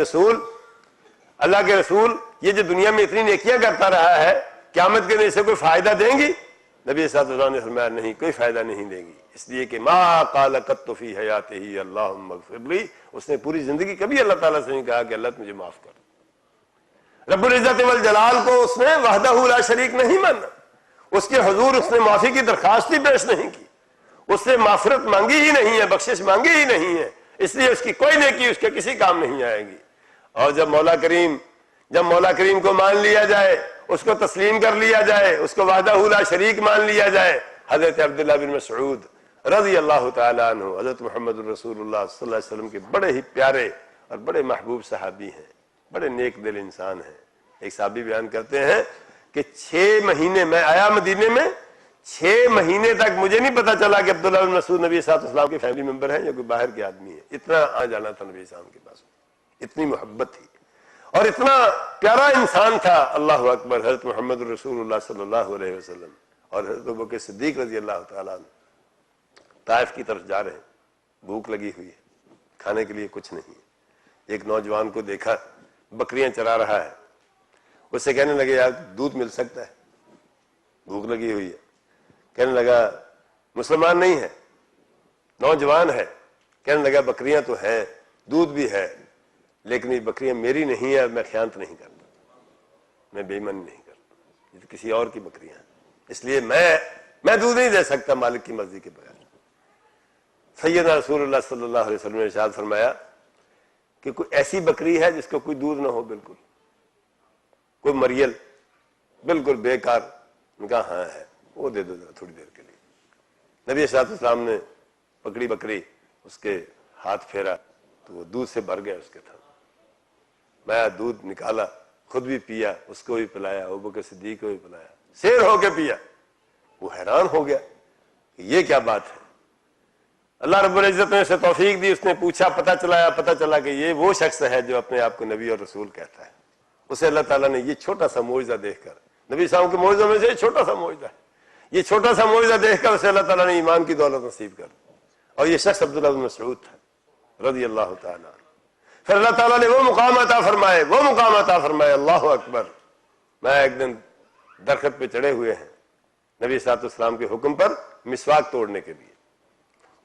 S3: رسول یہ جو دنیا میں اتنی نیکیاں کرتا رہا ہے، قیامت کے دن اسے کوئی فائدہ دیں گی؟ نبی صلی اللہ علیہ وسلم نے فرمایا نہیں، کوئی فائدہ نہیں دیں گی، اس لیے کہ ما قال قط فی حیاتہ اللہم اغفر لی. اس نے پوری زندگی کبھی اللہ تعالیٰ سے نہیں کہا کہ اللہ مجھے معاف کر. رب العزت والجلال کو اس نے وحدہ لا شریک نہیں مانا، اس کے حضور اس نے معافی کی درخواست ہی پیش نہیں کی، اس نے معافرت مانگی ہی نہیں ہے، بخشش مانگی ہی نہیں ہے، اس لیے اس کی کوئی نیکی اس کے کسی کام نہیں آئے گی. اور جب مولا کریم کو مان لیا جائے، اس کو تسلیم کر لیا جائے، اس کو وحدہ لا شریک مان لیا جائے. حضرت عبداللہ بن مسعود رضی اللہ تعالی عنہ حضرت محمد الرسول اللہ صلی اللہ علیہ وسلم کے بڑے ہی پیارے اور بڑے محبوب صحابی ہیں، بڑے نیک دل انسان ہیں. ایک صحابی بیان کرتے ہیں کہ 6 مہینے میں آیا مدینے میں، 6 مہینے تک مجھے نہیں پتا چلا کہ عبداللہ بن مسعود نبی صلی اللہ علیہ وسلم کے فیملی ممبر ہیں یا کوئی باہر کے آدمی ہے. اتنا آ جانا تھا نبی صلی اللہ علیہ وسلم کے پاس، اتنی محبت تھی اور اتنا پیارا انسان تھا. اللہ اکبر. حضرت محمد الرسول اللہ صلی اللہ علیہ وسلم اور حضرت ابوبکر صدیق رضی اللہ تعالیٰ عنہ طائف کی طرف جا رہے ہیں. بھوک لگی ہوئی ہے، کھانے کے لیے کچھ نہیں. ایک نوجوان کو دیکھا بکریاں چرا رہا ہے. اس سے کہنے لگے یار دودھ مل سکتا ہے، بھوک لگی ہوئی ہے. کہنے لگا مسلمان نہیں ہے، نوجوان ہے. کہنے لگا بکریاں تو ہے، دودھ بھی ہے، لیکن یہ بکریاں میری نہیں ہیں، میں خیانت نہیں کرتا، میں بے ایمانی نہیں کرتا، یہ تو کسی اور کی بکریاں ہیں، اس لیے میں دودھ نہیں دے سکتا مالک کی مرضی کے بغیر. سیدنا رسول اللہ صلی اللہ علیہ وسلم نے ارشاد فرمایا کہ کوئی ایسی بکری ہے جس کو کوئی دودھ نہ ہو، بالکل کوئی مریل، بالکل بیکار؟ ان کا ہاں ہے، وہ دے دو ذرا تھوڑی دیر کے لیے. نبی صلی اللہ علیہ وسلم نے پکڑی بکری، اس کے ہاتھ پھیرا تو وہ دودھ سے بھر گیا اس کے تھا. میں دودھ نکالا، خود بھی پیا، اس کو بھی پلایا، ابوبکر صدیق کو بھی پلایا، سیر ہو کے پیا. وہ حیران ہو گیا کہ یہ کیا بات ہے. اللہ رب العزت نے اسے توفیق دی، اس نے پوچھا، پتہ چلا کہ یہ وہ شخص ہے جو اپنے آپ کو نبی اور رسول کہتا ہے. اسے اللہ تعالیٰ نے یہ چھوٹا سا معجزہ دیکھ کر، نبی صاحب کے معجزوں میں سے یہ چھوٹا سا معجزہ ہے، یہ چھوٹا سا معجزہ دیکھ کر اسے اللہ تعالیٰ نے ایمان کی دولت نصیب کر. اور یہ شخص عبداللہ بن مسعود تھا رضی اللہ تعالیٰ عنہ. پھر اللہ تعالیٰ نے وہ مقام عطا فرمائے. اللہ اکبر. میں ایک دن درخت پہ چڑھے ہوئے ہیں نبی صلی اللہ علیہ وسلم کے حکم پر مسواک توڑنے کے لیے،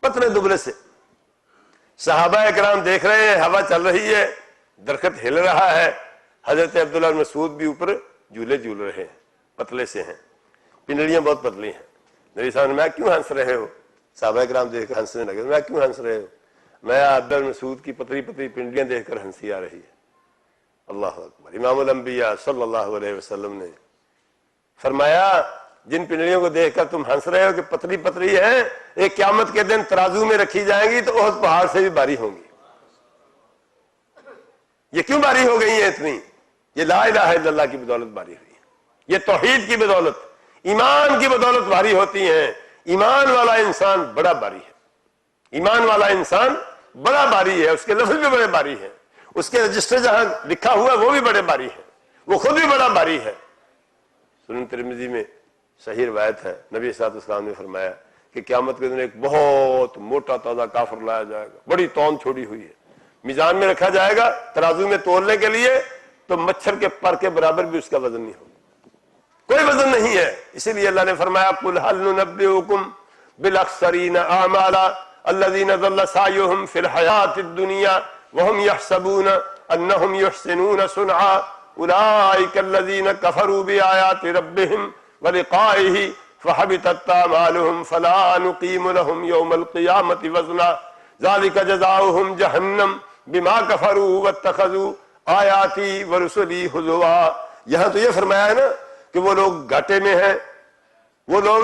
S3: پتلے دبلے سے. صحابہ اکرام دیکھ رہے ہیں، ہوا چل رہی ہے، درخت ہل رہا ہے. حضرت عبداللہ بن مسعود بھی اوپر جھولے جھول رہے ہیں، پتلے سے ہیں، پنڈلیاں بہت پتلی ہیں. نبی صاحب نے میں کیوں ہنس رہے ہو؟ صحابہ اکرام دیکھ کر ہنسنے لگے. میں کیوں ہنس رہے ہو؟ میں عبداللہ بن مسعود کی پتلی پتلی پنڈلیاں دیکھ کر ہنسی آ رہی ہے. اللہ اکبر۔ امام الانبیاء صلی اللہ علیہ وسلم نے فرمایا جن پنڈلیوں کو دیکھ کر تم ہنس رہے ہو کہ پتلی پتلی ہیں، ایک قیامت کے دن ترازو میں رکھی جائیں گی تو احد پہاڑ سے بھی بھاری ہوں گی۔ یہ کیوں بھاری ہو گئی ہیں اتنی؟ یہ لا الہ الا اللہ کی بدولت بھاری ہوئی ہے، یہ توحید کی بدولت، ایمان کی بدولت بھاری ہوتی ہیں۔ ایمان والا انسان بڑا بھاری ہے، ایمان والا انسان بڑا بھاری ہے، اس کے لفظ بھی بڑے بھاری ہیں، اس کے رجسٹر جہاں لکھا ہوا ہے وہ بھی بڑے بھاری ہے، وہ خود بھی بڑا بھاری ہے۔ سنن ترمذی میں صحیح روایت ہے، نبی صلی اللہ علیہ وسلم نے فرمایا کہ قیامت کے دن ایک بہت موٹا تازہ کافر لایا جائے گا، بڑی تون چھوڑی ہوئی ہے، میزان میں رکھا جائے گا ترازو میں تولنے کے لیے تو مچھر کے پر کے برابر بھی اس کا وزن نہیں ہوگا، کوئی وزن نہیں ہے۔ اسی لیے اللہ نے فرمایا قل هل ننبئكم بالاخسرین اعمالا الذین ضل سعیهم فی الحیاۃ الدنیا وهم يحسبون انهم يحسنون صنعا اولئک الذین کفروا بآیات ربهم ولقائه فحبطت اعمالهم فلا نقیم لهم یوم القیامة وزنا ذلك جزاؤهم جہنم بما کفروا واتخذوا آیاتی ورسلی ہزوا۔ یہاں تو یہ فرمایا ہے نا کہ وہ لوگ گھاٹے میں ہیں، وہ لوگ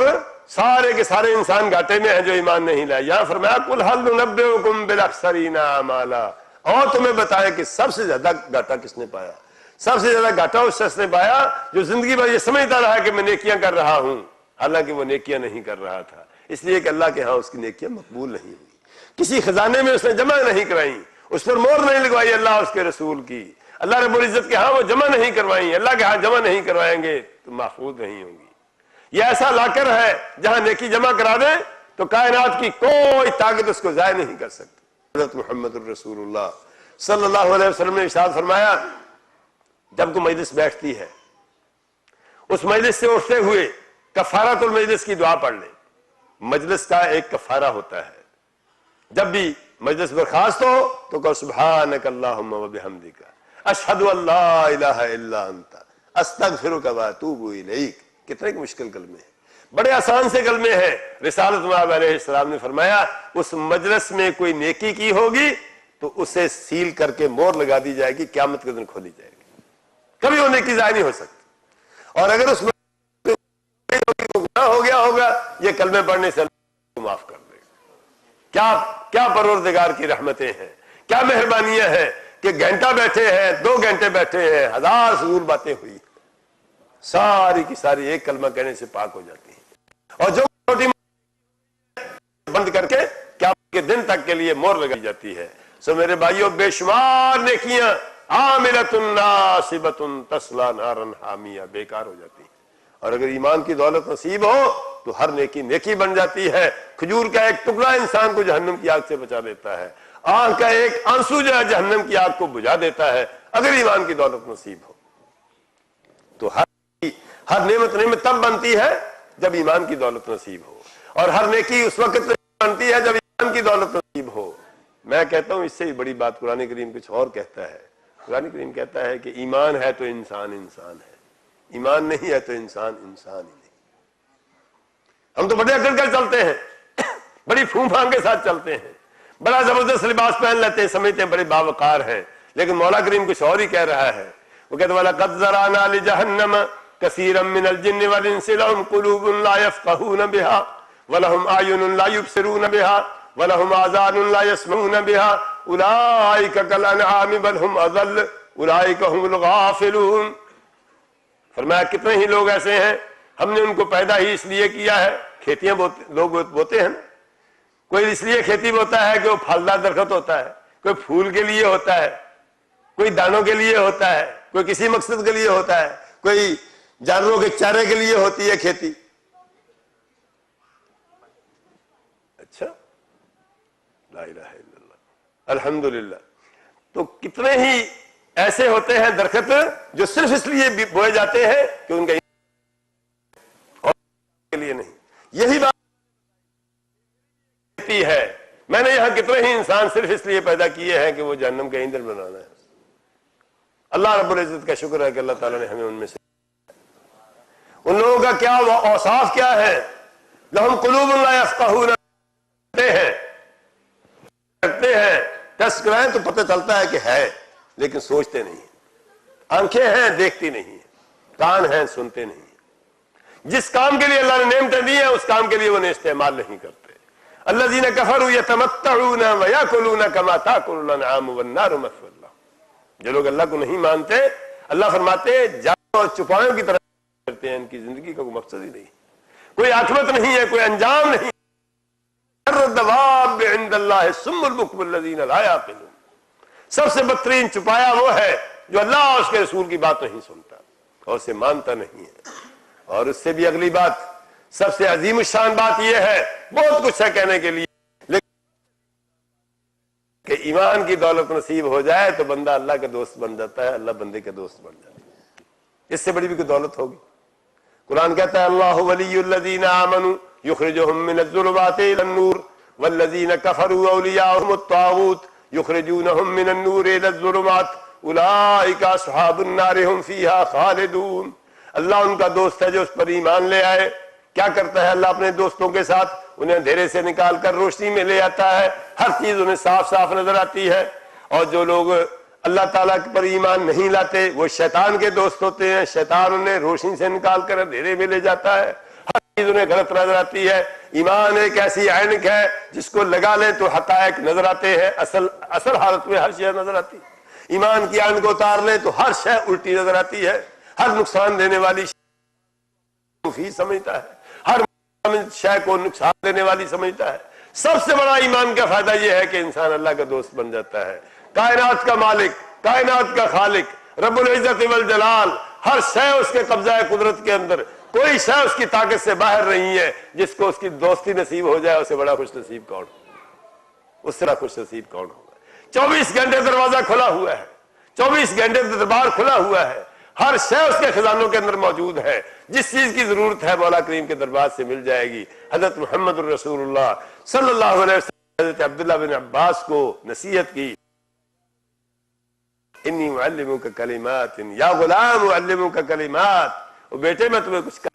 S3: سارے کے سارے انسان گھاٹے میں ہیں جو ایمان نہیں لائے۔ یہاں فرمایا قل هل ننبئكم بالاخسرین اعمالا، اور تمہیں بتایا کہ سب سے زیادہ گھاٹا کس نے پایا؟ سب سے زیادہ گھاٹا اس شخص نے پایا جو زندگی بھر یہ سمجھتا رہا کہ میں نیکیاں کر رہا ہوں، حالانکہ وہ نیکیاں نہیں کر رہا تھا، اس لیے کہ اللہ کے ہاں اس کی نیکیاں مقبول نہیں ہوئی، کسی خزانے میں اس نے جمع نہیں کرائی، اس پر مہر نہیں لگوائی اللہ اس کے رسول کی، اللہ رب العزت کے ہاں وہ جمع نہیں کروائیں، اللہ کے ہاں جمع نہیں کروائیں گے تو محفوظ نہیں ہوں گی۔ یہ ایسا لاکر ہے جہاں نیکی جمع کرا دے تو کائنات کی کوئی طاقت اس کو ضائع نہیں کر سکتی۔ حضرت محمد الرسول اللہ صلی اللہ علیہ وسلم نے ارشاد فرمایا جب کوئی مجلس بیٹھتی ہے اس مجلس سے اٹھتے ہوئے کفارۃ المجلس کی دعا پڑھ لیں، مجلس کا ایک کفارہ ہوتا ہے، جب بھی مجلس برخاست ہو تو کہو سبحانک اللہم وبحمدک اشہد ان لا الہ الا انت استغفرک واتوب الیک۔ کتنے مشکل کلمے ہیں، بڑے آسان سے کلمے ہیں۔ رسالت مآب علیہ السلام نے فرمایا اس مجلس میں کوئی نیکی کی ہوگی تو اسے سیل کر کے مہر لگا دی جائے گی، قیامت کے دن کھولی جائے گی، کبھی وہ نیکی ضائع نہیں ہو سکتی۔ اور اگر اس مجلس میں گناہ ہو گیا ہوگا یہ کلمے پڑھنے سے اللہ معاف کر دے گا۔ کیا پروردگار کی رحمتیں ہیں، کیا مہربانیاں ہیں کہ گھنٹہ بیٹھے ہیں، 2 گھنٹے بیٹھے ہیں، 1000 فضول باتیں ہوئی، ساری کی ساری ایک کلمہ کہنے سے پاک ہو جاتی ہیں، اور جو چھوٹی بند کر کے قیامت کے دن تک کے لیے مہر لگائی جاتی ہے۔ سو میرے بھائیوں بے شمار نیکیاں عاملۃ ناصبۃ تصلی نارا حامیہ بیکار ہو جاتی ہیں، اور اگر ایمان کی دولت نصیب ہو تو ہر نیکی نیکی بن جاتی ہے۔ کھجور کا ایک ٹکڑا انسان کو جہنم کی آگ سے بچا دیتا ہے، آنکھ کا ایک آنسو جو ہے جہنم کی آگ کو بجھا دیتا ہے اگر ایمان کی دولت نصیب ہو۔ تو ہر نعمت تب بنتی ہے جب ایمان کی دولت نصیب ہو، اور ہر نیکی اس وقت بنتی ہے جب ایمان کی دولت نصیب ہو۔ میں کہتا ہوں اس سے بڑی بات قرآن کریم کچھ اور کہتا ہے۔ قرآن کریم کہتا ہے کہ ایمان ہے تو انسان انسان ہے، ایمان نہیں ہے تو انسان انسان ہی نہیں۔ ہم تو بڑے اکڑ کر چلتے ہیں، بڑی پھون پھان کے ساتھ چلتے ہیں، بڑا زبردست لباس پہن لیتے ہیں، سمجھتے ہیں بڑے باوقار ہیں، لیکن مولا کریم کچھ اور ہی کہہ رہا ہے۔ وہ کہتے وَلَقَدْ ذَرَأْنَا لِجَهَنَّمَ كَثِيرًا مِّنَ الْجِنِّ وَالْإِنسِ لَهُمْ قُلُوبٌ لَّا يَفْقَهُونَ بِهَا وَلَهُمْ أَعْيُنٌ لَّا يُبْصِرُونَ بِهَا وَلَهُمْ آذَانٌ لَّا يَسْمَعُونَ بِهَا أُولَٰئِكَ كَالْأَنْعَامِ بَلْ هُمْ أَضَلُّ أُولَٰئِكَ هُمُ الْغَافِلُونَ۔ فرمایا کتنے ہی لوگ ایسے ہیں ہم نے ان کو پیدا ہی اس لیے کیا ہے، کھیتیاں لوگ بوتے ہیں، کوئی اس لیے کھیتی بوتا ہے کہ وہ پھلدار درخت ہوتا ہے، کوئی پھول کے لیے ہوتا ہے، کوئی دانوں کے لیے ہوتا ہے، کوئی کسی مقصد کے لیے ہوتا ہے، کوئی جانوروں کے چارے کے لیے ہوتی ہے کھیتی۔ اچھا، لا الہ الا اللہ، الحمدللہ۔ تو کتنے ہی ایسے ہوتے ہیں درخت جو صرف اس لیے بوئے جاتے ہیں کہ ان کا اور کے لیے نہیں۔ یہی بات ہے، میں نے یہاں کتنے ہی انسان صرف اس لیے پیدا کیے ہیں کہ وہ جہنم کا ایندھن بنانا ہے۔ اللہ رب العزت کا شکر ہے کہ اللہ تعالیٰ نے ہمیں ان میں سے، ان لوگوں کا کیا اوصاف کیا ہے، لہم قلوب لا یفقہون، رکھتے ہیں ٹیسٹ کرائیں تو پتہ چلتا ہے کہ ہے لیکن سوچتے نہیں، آنکھیں ہیں دیکھتی نہیں ہیں، کان ہیں سنتے نہیں ہیں، جس کام کے لیے اللہ نے نعمتیں دی ہیں اس کام کے لیے انہیں استعمال نہیں کرتے۔ الذین کفروا یتمتعون ویاکلون کما تاکل الانعام والنار مثوی لهم۔ جو لوگ اللہ کو نہیں مانتے، اللہ فرماتے ہیں جانوروں اور چوپایوں کی طرح کرتے ہیں، ان کی زندگی کا کوئی مقصد ہی نہیں، کوئی عاقبت نہیں ہے، کوئی انجام نہیں۔ الدواب عند اللہ الصم البکم الذین لا یعقلون۔ سب سے بدترین چپایا وہ ہے جو اللہ اور اس کے رسول کی بات نہیں سنتا اور اسے مانتا نہیں ہے۔ اور اس سے بھی اگلی بات، سب سے عظیم الشان بات یہ ہے، بہت کچھ ہے کہنے کے لیے، لیکن کہ ایمان کی دولت نصیب ہو جائے تو بندہ اللہ کا دوست بن جاتا ہے، اللہ بندے کا دوست بن جاتا ہے۔ اس سے بڑی بھی کوئی دولت ہوگی؟ قرآن کہتا ہے اللہ ولی الذین آمنوا یخرجہم من الظلمات الی النور والذین کفروا اولیاءہم الطاغوت یخرجونہم من النور الی الظلمات اولئک اصحاب النار ہم فیہا خالدون۔ اللہ ان کا دوست ہے جو اس پر ایمان لے آئے۔ کیا کرتا ہے اللہ اپنے دوستوں کے ساتھ؟ انہیں اندھیرے سے نکال کر روشنی میں لے آتا ہے، ہر چیز انہیں صاف صاف نظر آتی ہے۔ اور جو لوگ اللہ تعالیٰ پر ایمان نہیں لاتے وہ شیطان کے دوست ہوتے ہیں، شیطان انہیں روشنی سے نکال کر اندھیرے میں لے جاتا ہے، ہر چیز انہیں غلط نظر آتی ہے۔ ایمان ایک ایسی عینک ہے جس کو لگا لیں تو حقائق نظر آتے ہیں، اصل حالت میں ہر شے نظر آتی ہے۔ ایمان کی عین کو اتار لیں تو ہر شے الٹی نظر آتی ہے، ہر نقصان دینے والی مفید سمجھتا ہے، ہر شے کو نقصان دینے والی سمجھتا ہے۔ سب سے بڑا ایمان کا فائدہ یہ ہے کہ انسان اللہ کا دوست بن جاتا ہے۔ کائنات کا مالک، کائنات کا خالق، رب العزت والجلال، ہر شے اس کے قبضہ قدرت کے اندر، کوئی شے اس کی طاقت سے باہر نہیں ہے۔ جس کو اس کی دوستی نصیب ہو جائے اسے بڑا خوش نصیب کون ہوگا؟ اس سے بڑا خوش نصیب کون ہوگا؟ 24 گھنٹے دروازہ کھلا ہوا ہے، 24 گھنٹے دربار کھلا ہوا ہے، ہر شے اس کے خزانوں کے اندر موجود ہے۔ جس چیز کی ضرورت ہے مولا کریم کے دربار سے مل جائے گی۔ حضرت محمد الرسول اللہ صلی اللہ علیہ وسلم حضرت عبداللہ بن عباس کو نصیحت کی، انی معلمک کلمات یا غلام معلمک کلمات، وہ بیٹے میں تمہیں کچھ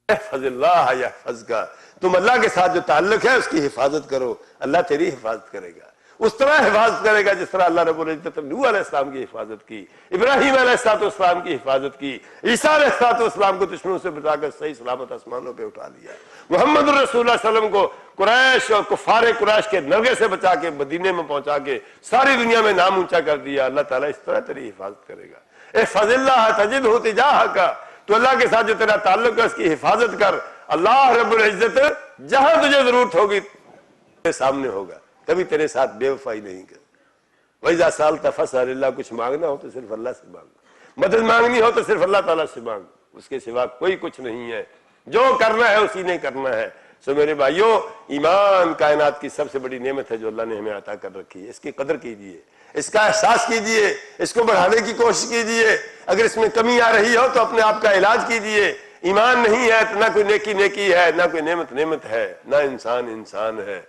S3: احفظ اللہ یحفظک، تم اللہ کے ساتھ جو تعلق ہے اس کی حفاظت کرو، اللہ تیری حفاظت کرے گا، اس طرح حفاظت کرے گا جس طرح اللہ رب العزت نوح علیہ السلام کی حفاظت کی، ابراہیم علیہ السلام کی حفاظت کی، عیسیٰ علیہ السلام کو دشمنوں سے بچا کر صحیح سلامت آسمانوں پہ اٹھا لیا، محمد الرسول اللہ صلی اللہ علیہ وسلم کو قریش اور کفار قریش کے نرغے سے بچا کے مدینے میں پہنچا کے ساری دنیا میں نام اونچا کر دیا۔ اللہ تعالیٰ اس طرح تیری حفاظت کرے گا۔ احفظ اللہ تجدہ تجاہک، تو اللہ کے ساتھ جو تیرا تعلق ہے اس کی حفاظت کر، اللہ رب العزت جہاں تجھے ضرورت ہوگی تیرے سامنے ہوگا، کبھی تیرے ساتھ بے وفائی نہیں کرے۔ وَإِذَا سَأَلْتَ فَاسْأَلِ اللَّهَ، کچھ مانگنا ہو تو صرف اللہ سے مانگو، مدد مانگنی ہو تو صرف اللہ تعالیٰ سے مانگو، اس کے سوا کوئی کچھ نہیں ہے، جو کرنا ہے اسی نے کرنا ہے۔ سو میرے بھائیوں، ایمان کائنات کی سب سے بڑی نعمت ہے جو اللہ نے ہمیں عطا کر رکھی ہے، اس کی قدر کیجئے، اس کا احساس کیجئے، اس کو بڑھانے کی کوشش کیجئے۔ اگر اس میں کمی آ رہی ہو تو اپنے آپ کا علاج کیجئے۔ ایمان نہیں ہے تو نہ کوئی نیکی ہے، نہ کوئی نعمت ہے، نہ انسان ہے،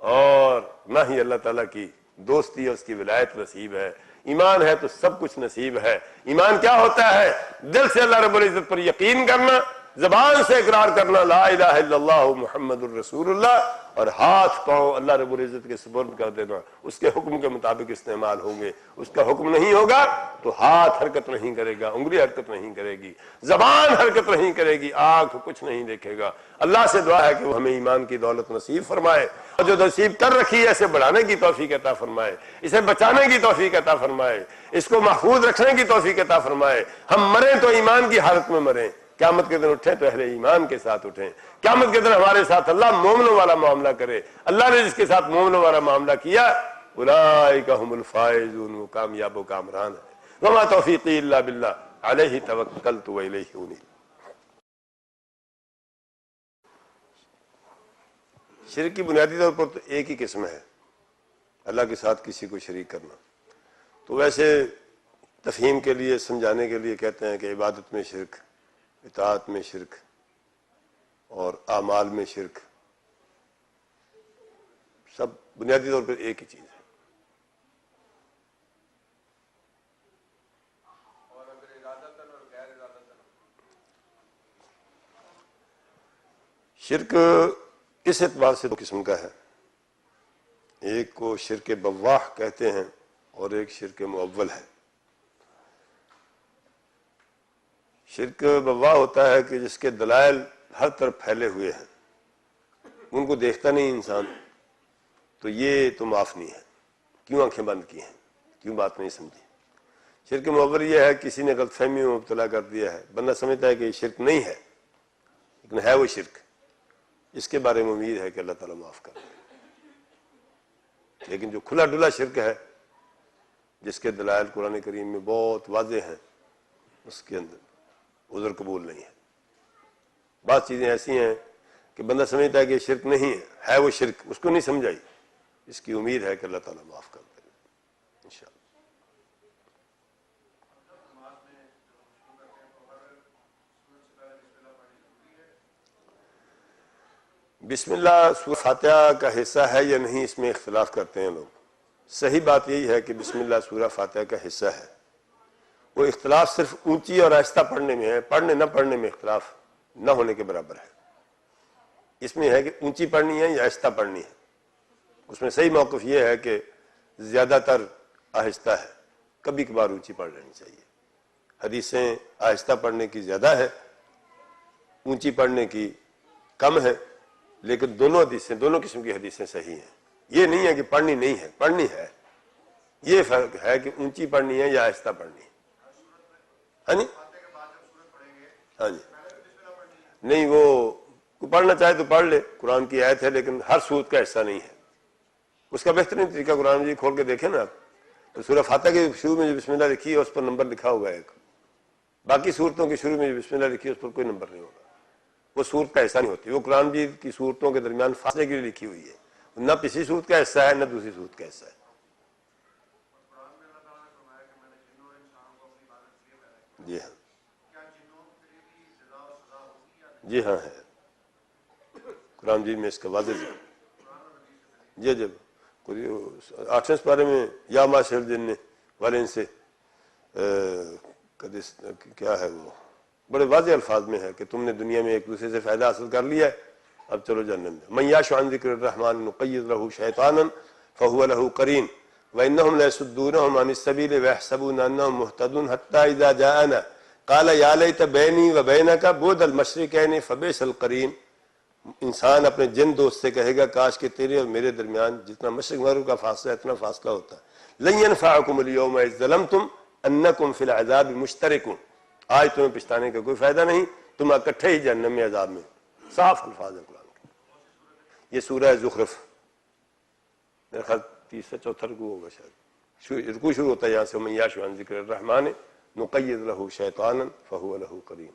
S3: اور نہ ہی اللہ تعالیٰ کی دوستی اور اس کی ولایت نصیب ہے۔ ایمان ہے تو سب کچھ نصیب ہے۔ ایمان کیا ہوتا ہے؟ دل سے اللہ رب العزت پر یقین کرنا، زبان سے اقرار کرنا لا الہ الا اللہ محمد الرسول اللہ، اور ہاتھ پاؤں اللہ رب العزت کے سپرد کر دینا، اس کے حکم کے مطابق استعمال ہوں گے۔ اس کا حکم نہیں ہوگا تو ہاتھ حرکت نہیں کرے گا، انگلی حرکت نہیں کرے گی، زبان حرکت نہیں کرے گی، آنکھ کچھ نہیں دیکھے گا۔ اللہ سے دعا ہے کہ وہ ہمیں ایمان کی دولت نصیب فرمائے، اور جو نصیب کر رکھی ہے اسے بڑھانے کی توفیق عطا فرمائے، اسے بچانے کی توفیق عطا فرمائے، اس کو محفوظ رکھنے کی توفیق عطا فرمائے۔ ہم مریں تو ایمان کی حالت میں مریں، قیامت کے دن اٹھیں تو اہل ایمان کے ساتھ اٹھیں، قیامت کے دن ہمارے ساتھ اللہ مومنوں والا معاملہ کرے۔ اللہ نے جس کے ساتھ مومنوں والا معاملہ کیا اولئک هم الفائزون، وہ کامیاب و کامران ہے۔ وما توفیقی الا باللہ علیہ توکلت والیہ انیب۔ شرک کی بنیادی طور پر تو ایک ہی قسم ہے، اللہ کے ساتھ کسی کو شریک کرنا۔ تو ویسے تفہیم کے لیے، سمجھانے کے لیے کہتے ہیں کہ عبادت میں شرک، اطاعت میں شرک، اور اعمال میں شرک، سب بنیادی طور پر ایک ہی چیز ہے۔
S4: اور اگر ارادتاً اور غیر ارادتاً،
S3: شرک اس اعتبار سے دو قسم کا ہے، ایک کو شرک بواح کہتے ہیں اور ایک شرک مؤول ہے۔ شرک بوا ہوتا ہے کہ جس کے دلائل ہر طرف پھیلے ہوئے ہیں، ان کو دیکھتا نہیں انسان، تو یہ تو معاف نہیں ہے۔ کیوں آنکھیں بند کی ہیں، کیوں بات نہیں سمجھی؟ شرک معور یہ ہے کسی نے غلط فہمی میں مبتلا کر دیا ہے، بندہ سمجھتا ہے کہ یہ شرک نہیں ہے لیکن ہے وہ شرک، اس کے بارے میں امید ہے کہ اللہ تعالیٰ معاف کر دے۔ لیکن جو کھلا ڈلا شرک ہے جس کے دلائل قرآن کریم میں بہت واضح ہیں، اس کے اندر عذر قبول نہیں ہے۔ بعض چیزیں ایسی ہیں کہ بندہ سمجھتا ہے کہ یہ شرک نہیں ہے وہ شرک، اس کو نہیں سمجھائی، اس کی امید ہے کہ اللہ تعالیٰ معاف کر دے انشاءاللہ۔ بسم اللہ سورہ فاتحہ کا حصہ ہے یا نہیں، اس میں اختلاف کرتے ہیں لوگ۔ صحیح بات یہی ہے کہ بسم اللہ سورہ فاتحہ کا حصہ ہے۔ وہ اختلاف صرف اونچی اور آہستہ پڑھنے میں ہے، پڑھنے نہ پڑھنے میں اختلاف نہ ہونے کے برابر ہے۔ اس میں ہے کہ اونچی پڑھنی ہے یا آہستہ پڑھنی ہے۔ اس میں صحیح موقف یہ ہے کہ زیادہ تر آہستہ ہے، کبھی کبھار اونچی پڑھ لینی چاہیے۔ حدیثیں آہستہ پڑھنے کی زیادہ ہے، اونچی پڑھنے کی کم ہے، لیکن دونوں قسم کی حدیثیں صحیح ہیں۔ یہ نہیں ہے کہ پڑھنی نہیں ہے، پڑھنی ہے۔ یہ فرق ہے کہ اونچی پڑھنی ہے یا آہستہ پڑھنی ہے۔ ہاں جی، ہاں جی، نہیں، وہ پڑھنا چاہے تو پڑھ لے، قرآن کی آیت ہے، لیکن ہر سورت کا حصہ نہیں ہے۔ اس کا بہترین طریقہ قرآن جی کھول کے دیکھیں نا آپ، تو سورہ فاتحہ کے شروع میں جو بسم اللہ لکھی ہے اس پر نمبر لکھا ہوا ہے ایک، باقی صورتوں کے شروع میں جو بسم اللہ لکھی ہے اس پر کوئی نمبر نہیں ہوگا۔ وہ صورت کا حصہ نہیں ہوتی، وہ قرآن جی کی صورتوں کے درمیان فاصلے کے لیے لکھی ہوئی ہے، نہ کسی صورت کا حصہ ہے نہ دوسری صورت کا حصہ ہے۔ جی ہاں، جی ہاں ہے، قرآن جی میں اس کا واضح ذکر۔ جی جب 8ویں پارے میں یا معاشر الجن والے ان سے کیا ہے، وہ بڑے واضح الفاظ میں ہے کہ تم نے دنیا میں ایک دوسرے سے فائدہ حاصل کر لیا ہے، اب چلو جہنم میں۔ من یعش عن ذکر الرحمن نقید لہ شیطانا فہو لہ قرین وانہم لیصدونہم عن السبیل ویحسبون انہم مہتدون حتی اذا جاءنا قال یا لیت بینی و بینک بعد المشرکین فبئس القرین۔ انسان اپنے جن دوست سے کہے گا کاش کہ تیرے اور میرے درمیان جتنا مشرق مغرب کا فاصلہ ہے اتنا فاصلہ ہوتا ہے۔ لن ینفعکم اليوم اذ ظلمتم انکم فی العذاب مشترکون۔ آج تمہیں پچھتانے کا کوئی فائدہ نہیں، تم اکٹھے ہی جہنم میں عذاب میں۔ صاف الفاظ ہے قرآن کے۔ یہ سورہ زخرف، میرے خیال 3-4 رکوع ہوگا شاید، رکوع شروع ہوتا ہے یہاں سے، من یعش عن ذکر الرحمن نقید لہ شیطانا فہو لہ قرین۔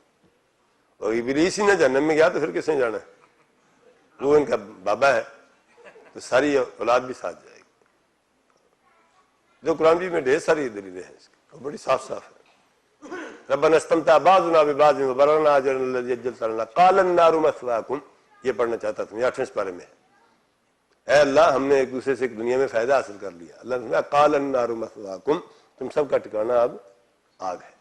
S3: اور ابلیس ہی نہ جہنم میں گیا تو پھر کس نے جانا ہے؟ وہ ان کا بابا ہے، تو ساری اولاد بھی ساتھ جائے گی۔ جو قرآن بھی میں ڈھیر ساری دلیلیں ہیں اس کی، اور بڑی صاف صاف ہے۔ ربنا استمتع بعضنا ببعض وبلغنا اجرنا الذي اجلت لنا قال النار مثواكم۔ یہ پڑھنا چاہتا تھا، یہ 8ویں پارے میں ہے۔ اے اللہ، ہم نے ایک دوسرے سے دنیا میں فائدہ حاصل کر لیا۔ اللہ نے فرمایا قال النار مثواكم، تم سب کا ٹھکانہ اب آگ ہے۔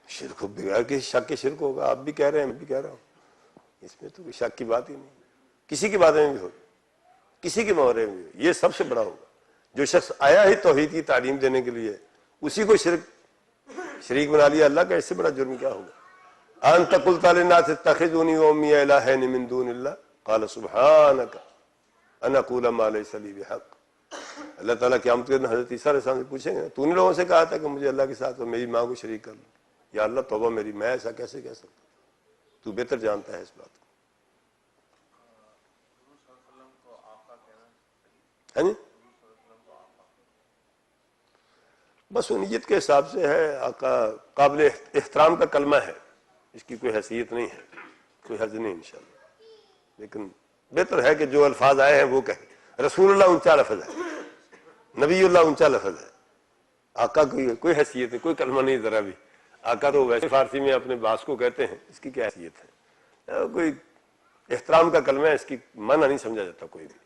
S3: شرک بغیر کسی شک کے شرک ہوگا، آپ بھی کہہ رہے ہیں میں بھی کہہ رہا ہوں، اس میں تو کوئی شک کی بات ہی نہیں۔ کسی کی باتیں میں بھی ہوگی، کسی کے محرے میں بھی، یہ سب سے بڑا ہوگا۔ جو شخص آیا ہی توحید کی تعلیم دینے کے لیے، اسی کو شریک بنا لیا اللہ کا، اس سے بڑا جرم کیا ہوگا؟ انت قلت للناس اتخذونی وامي الہین من دون اللہ قال سبحانک ان اقول ما لیس لی بحق۔ اللہ تعالیٰ قیامت کے دن حضرت عیسیٰ علیہ السلام سے پوچھیں گے تو نے لوگوں سے کہا تھا کہ مجھے اللہ کے ساتھ اور میری ماں کو شریک کر لو۔ یا اللہ توبہ میری، میں ایسا کیسے کہہ سکتا ہوں؟ تو بہتر جانتا ہے اس بات کو۔ ہے نہیں، بس وہ نیت کے حساب سے ہے، آقا قابل احترام کا کلمہ ہے، اس کی کوئی حیثیت نہیں ہے، کوئی حرج نہیں انشاءاللہ، لیکن بہتر ہے کہ جو الفاظ آئے ہیں وہ کہیں۔ رسول اللہ اونچا لفظ ہے، نبی اللہ اونچا لفظ ہے، آقا کوئی حیثیت نہیں، کوئی کلمہ نہیں ذرا بھی۔ آقا تو ویسے فارسی میں اپنے باس کو کہتے ہیں، اس کی کیا حیثیت ہے؟ کوئی احترام کا کلمہ ہے، اس کی معنی نہیں سمجھا جاتا کوئی بھی،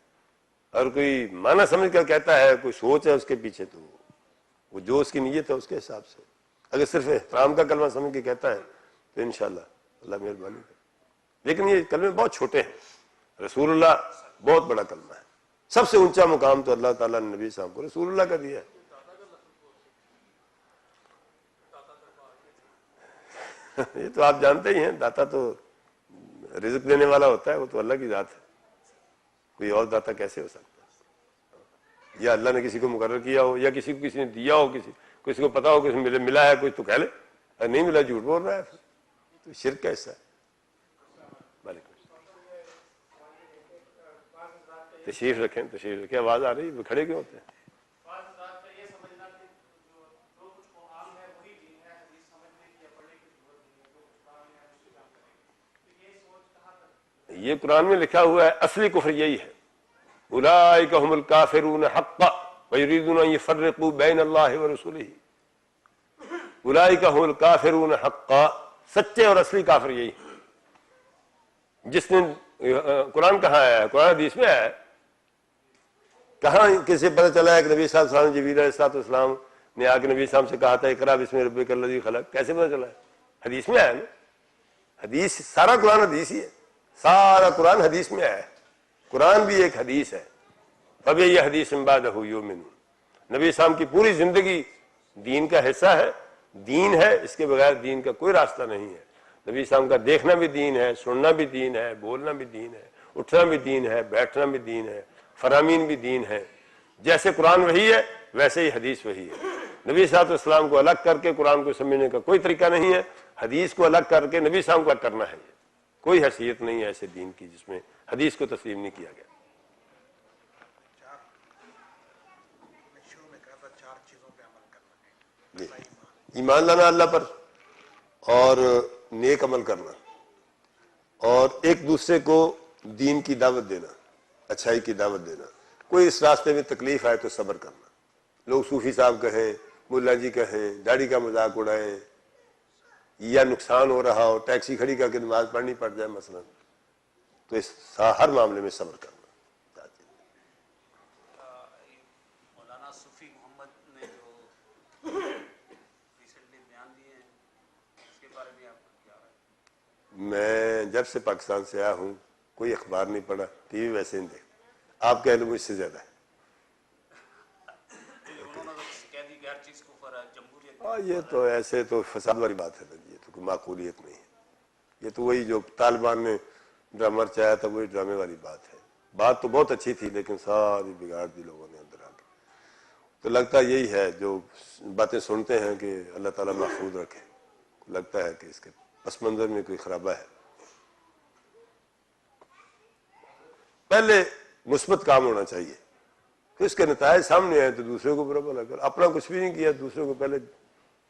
S3: اور کوئی معنی سمجھ کر کہتا ہے، کوئی سوچ ہے اس کے پیچھے، تو وہ جو اس کی نیت ہے اس کے حساب سے. اگر صرف احترام کا کلمہ سمجھ کے کہتا ہے تو انشاءاللہ اللہ مہربانی کرے. لیکن یہ کلمے بہت چھوٹے ہیں. رسول اللہ بہت بڑا کلمہ ہے. سب سے اونچا مقام تو اللہ تعالیٰ نے نبی صاحب کو رسول اللہ کا دیا ہے. یہ تو آپ جانتے ہی ہیں, داتا تو رزق دینے والا ہوتا ہے, وہ تو اللہ کی ذات ہے. کوئی اور داتا کیسے ہو سکتا ہے؟ یا اللہ نے کسی کو مقرر کیا ہو, یا کسی کو کسی نے دیا ہو, کسی کو پتا ہو کہ ملا ہے کچھ تو کہہ لے, اگر نہیں ملا جھوٹ بول رہا ہے, تو شرک کا حصہ ہے. تشریف رکھیں, تشریف رکھیں. آواز آ رہی ہے, کھڑے کیوں ہوتے ہیں؟ یہ قرآن میں لکھا ہوا ہے, اصلی کفر یہی ہے. اولئک هم الکافرون حقا ویریدون ان یفرقوا بین اللہ ورسولہ. اولئک هم الکافرون حقا, سچے اور اصلی کافر یہی ہے. جس نے قرآن کہاں آیا ہے؟ قرآن حدیث میں آیا ہے. کہاں کسی پتہ چلا ہے کہ نبی صلی اللہ علیہ وسلم, جبریل علیہ السلام نے آ کے نبی صاحب سے کہا تھا اقرا بسم ربک الذی خلق؟ کیسے پتہ چلا ہے؟ حدیث میں آیا نا. حدیث, سارا قرآن حدیث ہی ہے. سارا قرآن حدیث میں آیا ہے. قرآن بھی ایک حدیث ہے. اب یہ حدیث من بعدہ یؤمنون. نبی صاحب کی پوری زندگی دین کا حصہ ہے, دین ہے, اس کے بغیر دین کا کوئی راستہ نہیں ہے. نبی صاحب کا دیکھنا بھی دین ہے, سننا بھی دین ہے, بولنا بھی دین ہے, اٹھنا بھی دین ہے, بیٹھنا بھی دین ہے, فرامین بھی دین ہے. جیسے قرآن وہی ہے ویسے ہی حدیث وہی ہے. نبی صاحب علیہ السلام کو الگ کر کے قرآن کو سمجھنے کا کوئی طریقہ نہیں ہے. حدیث کو الگ کر کے نبی صاحب کو الگ کرنا ہے. کوئی حیثیت نہیں ہے ایسے دین کی جس میں حدیث کو تسلیم نہیں کیا گیا. جی, ایمان لانا اللہ پر, اور نیک عمل کرنا, اور ایک دوسرے کو دین کی دعوت دینا, اچھائی کی دعوت دینا. کوئی اس راستے میں تکلیف آئے تو صبر کرنا. لوگ صوفی صاحب کہیں, ملا جی کہیں, داڑھی کا مذاق اڑائیں, یا نقصان ہو رہا ہو, ٹیکسی کھڑی کر کے نماز پڑھنی پڑ جائے مثلا, تو اس ہر معاملے میں صبر کرنا.
S5: مولانا صوفی محمد نے جو ریسنٹلی بیان دیے ہیں, اس کے بارے میں آپ کو کیا رائے؟
S3: میں جب سے پاکستان سے آیا ہوں کوئی اخبار نہیں پڑھا, ٹی وی ویسے نہیں دیکھتا. آپ کہہ لو مجھ سے زیادہ ہے.
S5: انہوں نے کہہ دی کہ ہر چیز کو جمہوریت.
S3: یہ تو ایسے تو فساد والی بات ہے نا, یہ تو کوئی معقولیت نہیں ہے. یہ تو وہی جو طالبان نے ڈرامہ چاہا تھا وہی ڈرامے والی بات ہے. بات تو بہت اچھی تھی لیکن ساری بگاڑ دی لوگوں نے اندر آ کے. تو لگتا یہی ہے, جو باتیں سنتے ہیں کہ اللہ تعالیٰ محفوظ رکھے, لگتا ہے کہ اس کے پس منظر میں کوئی خرابہ ہے. پہلے مثبت کام ہونا چاہیے, پھر اس کے نتائج سامنے آئے تو دوسرے کو برا بھلا کر. اپنا کچھ بھی نہیں کیا, دوسرے کو پہلے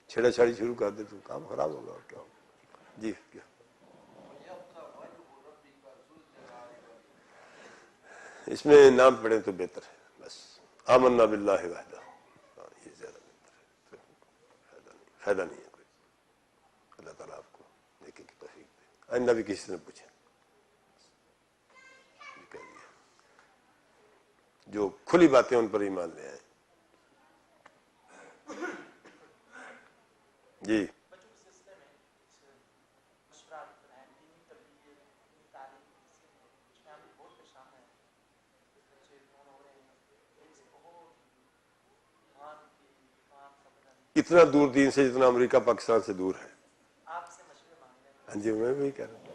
S3: چھیڑا چھاڑی شروع کر دے تو کام خراب ہوگا. اور کیا ہوگا؟ جی کیا اس میں نام پڑھیں تو بہتر ہے. بس آمنا باللہ وحدہ, یہ زیادہ بہتر ہے. فائدہ نہیں ہے کوئی. اللہ تعالیٰ آپ کو نیکی کی توفیق دے. آئندہ بھی کسی سے نہ پوچھیں. جو کھلی باتیں ان پر ایمان لے آئیں. جی اتنا دور دین سے جتنا امریکہ پاکستان سے دور ہے. ہاں جی, میں بھی کہہ رہا ہوں.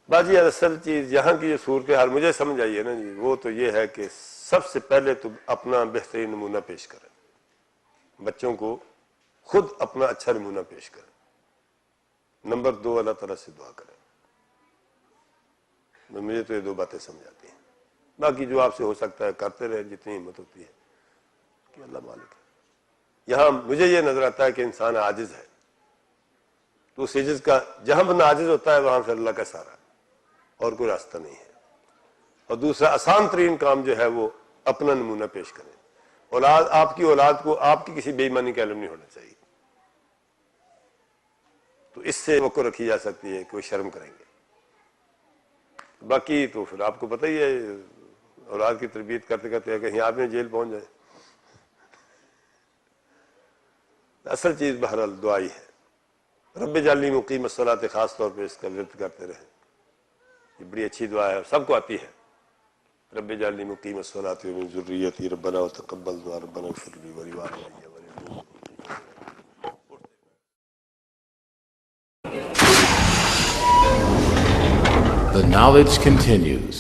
S3: باجی اصل چیز یہاں کی جو صورتحال مجھے سمجھ آئی ہے نا جی, وہ تو یہ ہے کہ سب سے پہلے تو اپنا بہترین نمونہ پیش کریں. بچوں کو خود اپنا اچھا نمونہ پیش کریں. نمبر 2, اللہ تعالیٰ سے دعا کریں. مجھے تو یہ 2 باتیں سمجھ آتی ہیں. باقی جو آپ سے ہو سکتا ہے کرتے رہیں جتنی ہمت ہوتی ہے, کہ اللہ مالک ہے. یہاں مجھے یہ نظر آتا ہے کہ انسان عاجز ہے, تو اس عجز کا جہاں بندہ عاجز ہوتا ہے وہاں سے اللہ کا سہارا, اور کوئی راستہ نہیں ہے. اور دوسرا آسان ترین کام جو ہے وہ اپنا نمونہ پیش کریں. اولاد, آپ کی اولاد کو آپ کی کسی بے ایمانی کا علم نہیں ہونا چاہیے. تو اس سے توقع رکھی جا سکتی ہے کہ وہ شرم کریں گے. باقی تو پھر آپ کو پتہ ہی ہے, اولاد کی تربیت کرتے کرتے کہیں آپ نے جیل پہنچ جائے اصل چیز بہرحال دعائی ہے. رب جعلنی مقیم الصلاۃ خاص طور پہ اس کا ورد کرتے رہیں. یہ بڑی اچھی دعا ہے، سب کو آتی ہے. رب جعلنی مقیم الصلاۃ ومن ذریتی ربنا وتقبل دعا ربنا اغفر لی ولوالدی وللمؤمنین.
S6: The knowledge continues.